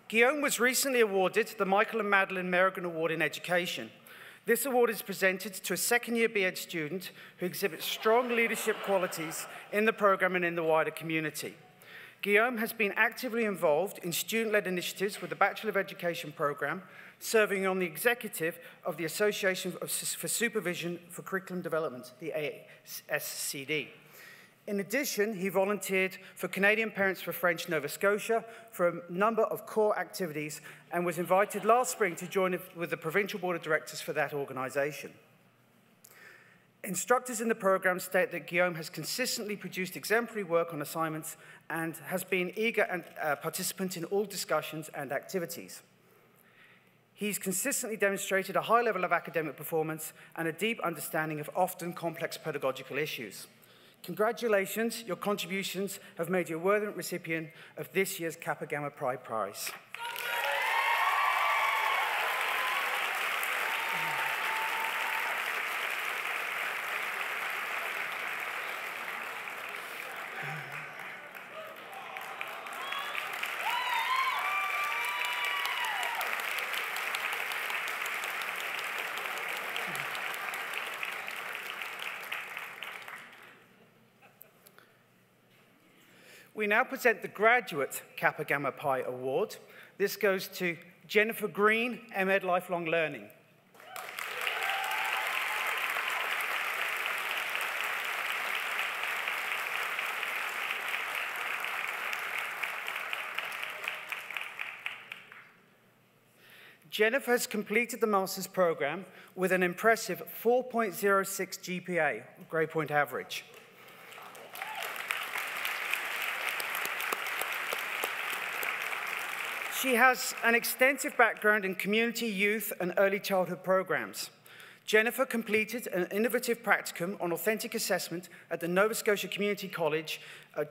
Guillaume was recently awarded the Michael and Madeleine Merrigan Award in Education. This award is presented to a second-year B.Ed student who exhibits strong leadership qualities in the program and in the wider community. Guillaume has been actively involved in student-led initiatives with the Bachelor of Education program, serving on the executive of the Association for Supervision for Curriculum Development, the ASCD. In addition, he volunteered for Canadian Parents for French Nova Scotia for a number of core activities and was invited last spring to join with the Provincial Board of Directors for that organisation. Instructors in the program state that Guillaume has consistently produced exemplary work on assignments and has been eager and participant in all discussions and activities. He's consistently demonstrated a high level of academic performance and a deep understanding of often complex pedagogical issues. Congratulations, your contributions have made you a worthy recipient of this year's Kappa Gamma Pi Prize. We now present the Graduate Kappa Gamma Pi Award. This goes to Jennifer Green, MEd Lifelong Learning. Jennifer has completed the master's program with an impressive 4.06 GPA, grade point average. She has an extensive background in community, youth, and early childhood programs. Jennifer completed an innovative practicum on authentic assessment at the Nova Scotia Community College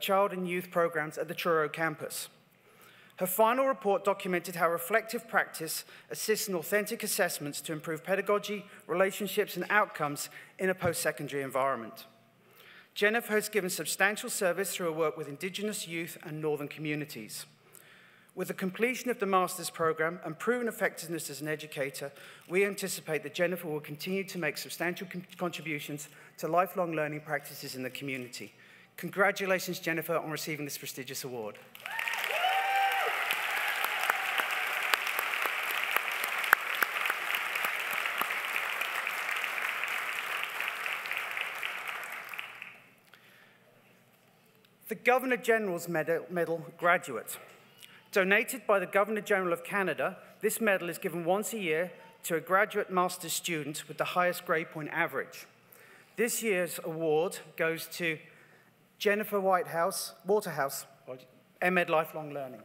Child and Youth Programs at the Truro campus. Her final report documented how reflective practice assists in authentic assessments to improve pedagogy, relationships, and outcomes in a post-secondary environment. Jennifer has given substantial service through her work with Indigenous youth and northern communities. With the completion of the master's program and proven effectiveness as an educator, we anticipate that Jennifer will continue to make substantial contributions to lifelong learning practices in the community. Congratulations, Jennifer, on receiving this prestigious award. The Governor-General's Medal Graduate. Donated by the Governor-General of Canada, this medal is given once a year to a graduate master's student with the highest grade point average. This year's award goes to Jennifer Waterhouse, MEd Lifelong Learning.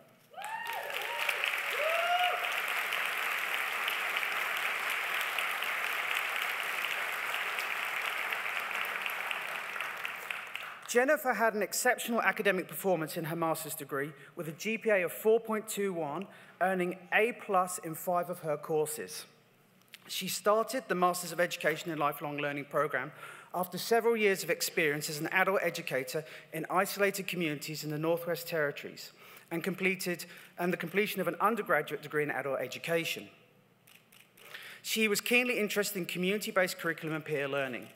Jennifer had an exceptional academic performance in her master's degree with a GPA of 4.21, earning A+ in 5 of her courses. She started the Masters of Education in Lifelong Learning program after several years of experience as an adult educator in isolated communities in the Northwest Territories and the completion of an undergraduate degree in adult education. She was keenly interested in community-based curriculum and peer learning.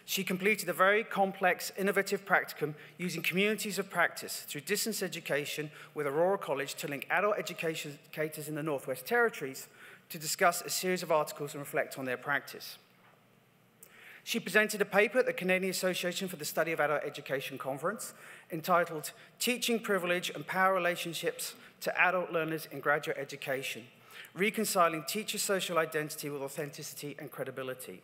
She completed a very complex, innovative practicum using communities of practice through distance education with Aurora College to link adult educators in the Northwest Territories to discuss a series of articles and reflect on their practice. She presented a paper at the Canadian Association for the Study of Adult Education conference entitled Teaching Privilege and Power Relationships to Adult Learners in Graduate Education, Reconciling Teacher Social Identity with Authenticity and Credibility.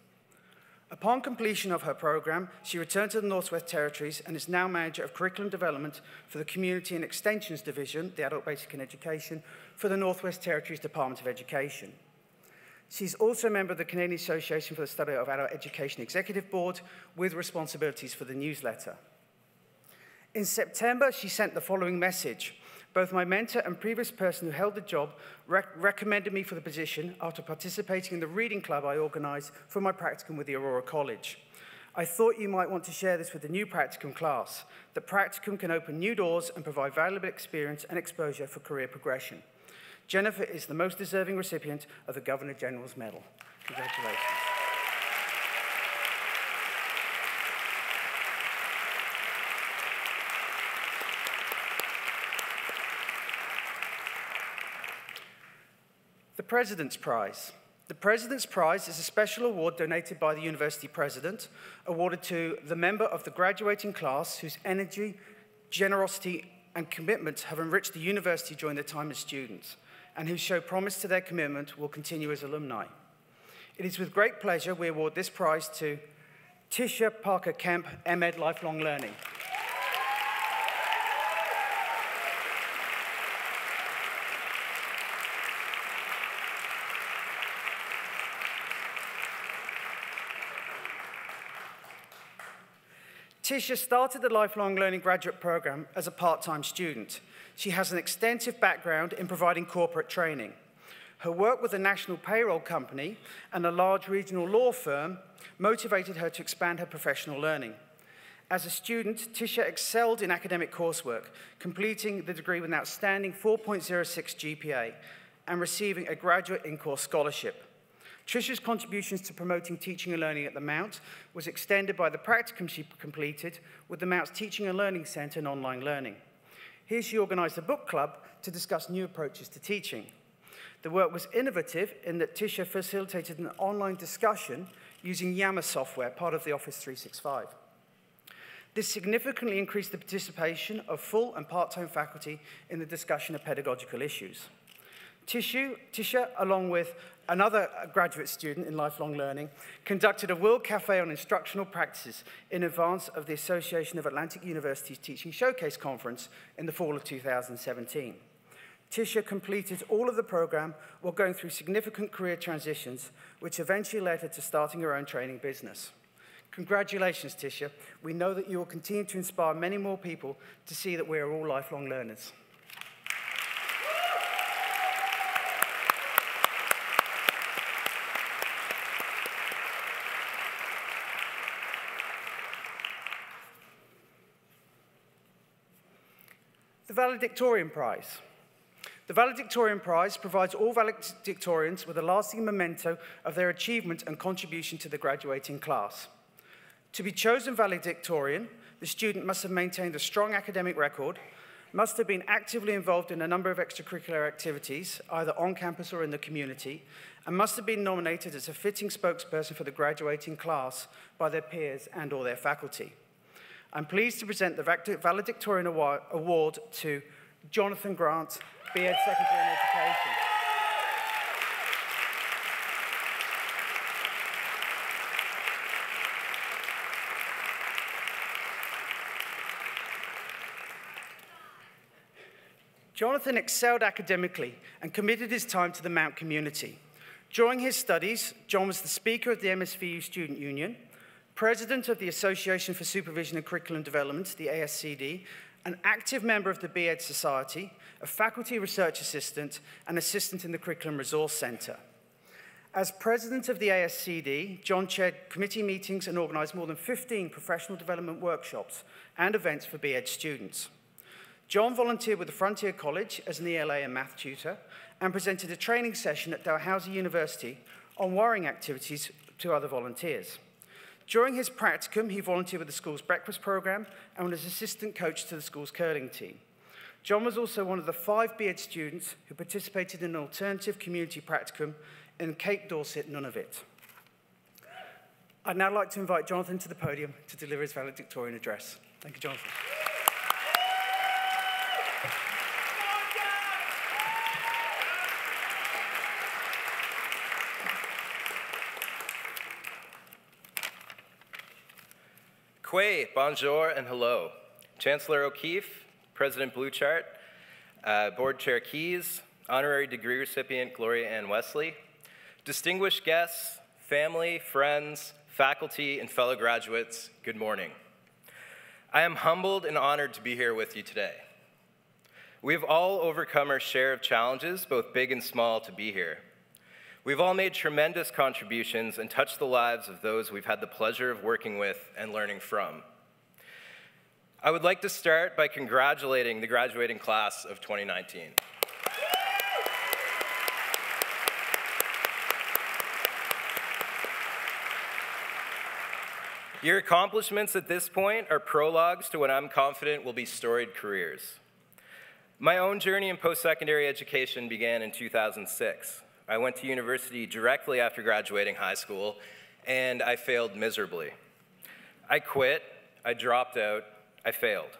Upon completion of her program, she returned to the Northwest Territories and is now manager of curriculum development for the Community and Extensions Division, the Adult Basic and Education, for the Northwest Territories Department of Education. She's also a member of the Canadian Association for the Study of Adult Education Executive Board with responsibilities for the newsletter. In September, she sent the following message. Both my mentor and previous person who held the job recommended me for the position after participating in the reading club I organized for my practicum with the Aurora College. I thought you might want to share this with the new practicum class. The practicum can open new doors and provide valuable experience and exposure for career progression. Jennifer is the most deserving recipient of the Governor-General's Medal. Congratulations. The President's Prize. The President's Prize is a special award donated by the university president, awarded to the member of the graduating class whose energy, generosity, and commitment have enriched the university during their time as students, and who show promise to their commitment will continue as alumni. It is with great pleasure we award this prize to Tisha Parker Kemp, MEd Lifelong Learning. Tisha started the Lifelong Learning graduate program as a part-time student. She has an extensive background in providing corporate training. Her work with a national payroll company and a large regional law firm motivated her to expand her professional learning. As a student, Tisha excelled in academic coursework, completing the degree with an outstanding 4.06 GPA and receiving a graduate in-course scholarship. Trisha's contributions to promoting teaching and learning at the Mount was extended by the practicum she completed with the Mount's Teaching and Learning Centre and online learning. Here she organised a book club to discuss new approaches to teaching. The work was innovative in that Tisha facilitated an online discussion using Yammer software, part of the Office 365. This significantly increased the participation of full and part-time faculty in the discussion of pedagogical issues. Tisha, along with another graduate student in lifelong learning, conducted a World Cafe on instructional practices in advance of the Association of Atlantic Universities Teaching Showcase Conference in the fall of 2017. Tisha completed all of the program while going through significant career transitions, which eventually led her to starting her own training business. Congratulations, Tisha. We know that you will continue to inspire many more people to see that we are all lifelong learners. Valedictorian Prize. The Valedictorian Prize provides all valedictorians with a lasting memento of their achievement and contribution to the graduating class. To be chosen valedictorian, the student must have maintained a strong academic record, must have been actively involved in a number of extracurricular activities, either on campus or in the community, and must have been nominated as a fitting spokesperson for the graduating class by their peers and or their faculty. I'm pleased to present the Valedictorian Award to Jonathan Grant, B.Ed Secretary in Education. Jonathan excelled academically and committed his time to the Mount community. During his studies, John was the Speaker of the MSVU Student Union, President of the Association for Supervision and Curriculum Development, the ASCD, an active member of the B.Ed Society, a faculty research assistant, and assistant in the Curriculum Resource Centre. As president of the ASCD, John chaired committee meetings and organised more than 15 professional development workshops and events for B.Ed students. John volunteered with the Frontier College as an ELA and math tutor and presented a training session at Dalhousie University on wiring activities to other volunteers. During his practicum, he volunteered with the school's breakfast program and was assistant coach to the school's curling team. John was also one of the 5 B.Ed students who participated in an alternative community practicum in Cape Dorset, Nunavut. I'd now like to invite Jonathan to the podium to deliver his valedictorian address. Thank you, Jonathan. Quay, bonjour, and hello. Chancellor O'Keefe, President Bluechart, Board Chair Keyes, Honorary Degree Recipient Gloria Ann Wesley, distinguished guests, family, friends, faculty, and fellow graduates, good morning. I am humbled and honored to be here with you today. We have all overcome our share of challenges, both big and small, to be here. We've all made tremendous contributions and touched the lives of those we've had the pleasure of working with and learning from. I would like to start by congratulating the graduating class of 2019. Your accomplishments at this point are prologues to what I'm confident will be storied careers. My own journey in post-secondary education began in 2006. I went to university directly after graduating high school, and I failed miserably. I quit, I dropped out, I failed.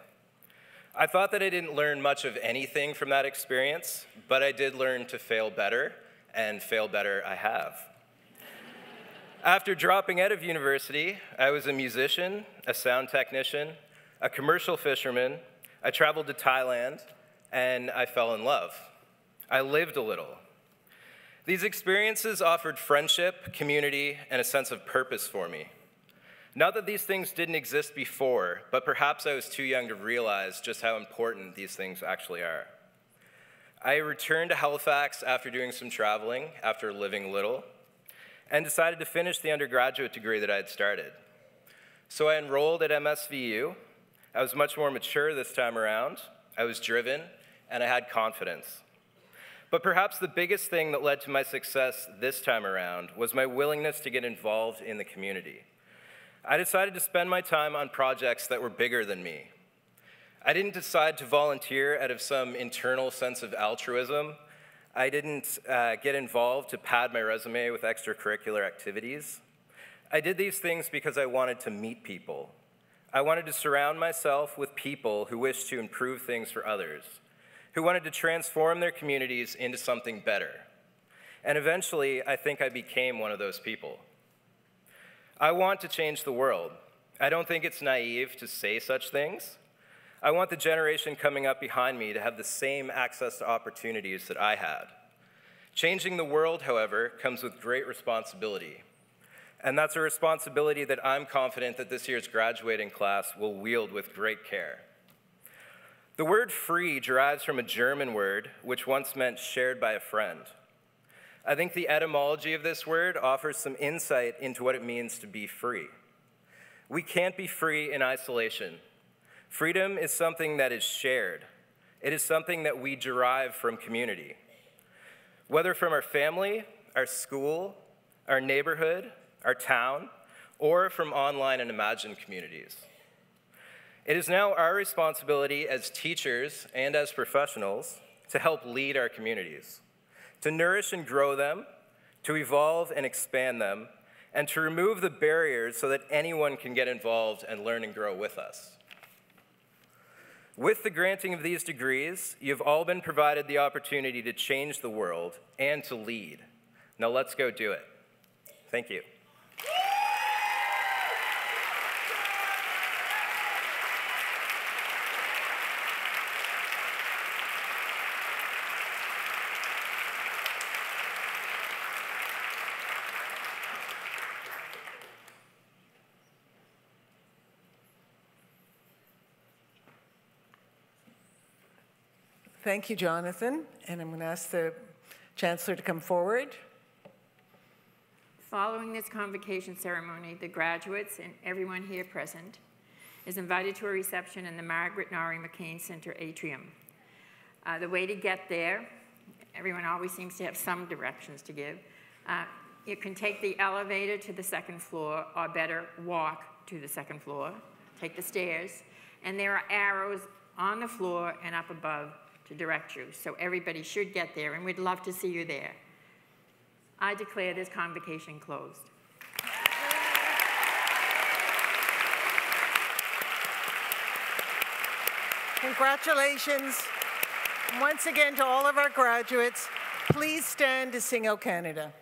I thought that I didn't learn much of anything from that experience, but I did learn to fail better, and fail better I have. After dropping out of university, I was a musician, a sound technician, a commercial fisherman, I traveled to Thailand, and I fell in love. I lived a little. These experiences offered friendship, community, and a sense of purpose for me. Not that these things didn't exist before, but perhaps I was too young to realize just how important these things actually are. I returned to Halifax after doing some traveling, after living little, and decided to finish the undergraduate degree that I had started. So I enrolled at MSVU. I was much more mature this time around. I was driven, and I had confidence. But perhaps the biggest thing that led to my success this time around was my willingness to get involved in the community. I decided to spend my time on projects that were bigger than me. I didn't decide to volunteer out of some internal sense of altruism. I didn't get involved to pad my resume with extracurricular activities. I did these things because I wanted to meet people. I wanted to surround myself with people who wished to improve things for others, who wanted to transform their communities into something better. And eventually, I think I became one of those people. I want to change the world. I don't think it's naive to say such things. I want the generation coming up behind me to have the same access to opportunities that I had. Changing the world, however, comes with great responsibility. And that's a responsibility that I'm confident that this year's graduating class will wield with great care. The word free derives from a German word which once meant shared by a friend. I think the etymology of this word offers some insight into what it means to be free. We can't be free in isolation. Freedom is something that is shared. It is something that we derive from community, whether from our family, our school, our neighborhood, our town, or from online and imagined communities. It is now our responsibility as teachers and as professionals to help lead our communities, to nourish and grow them, to evolve and expand them, and to remove the barriers so that anyone can get involved and learn and grow with us. With the granting of these degrees, you've all been provided the opportunity to change the world and to lead. Now let's go do it. Thank you. Thank you, Jonathan. And I'm going to ask the Chancellor to come forward. Following this convocation ceremony, the graduates and everyone here present is invited to a reception in the Margaret, Nari, Mccain Center Atrium. The way to get there, everyone always seems to have some directions to give. You can take the elevator to the second floor, or better, walk to the second floor, take the stairs, and there are arrows on the floor and up above to direct you. So everybody should get there, and we'd love to see you there. I declare this convocation closed. Congratulations once again to all of our graduates. Please stand to sing "O Canada."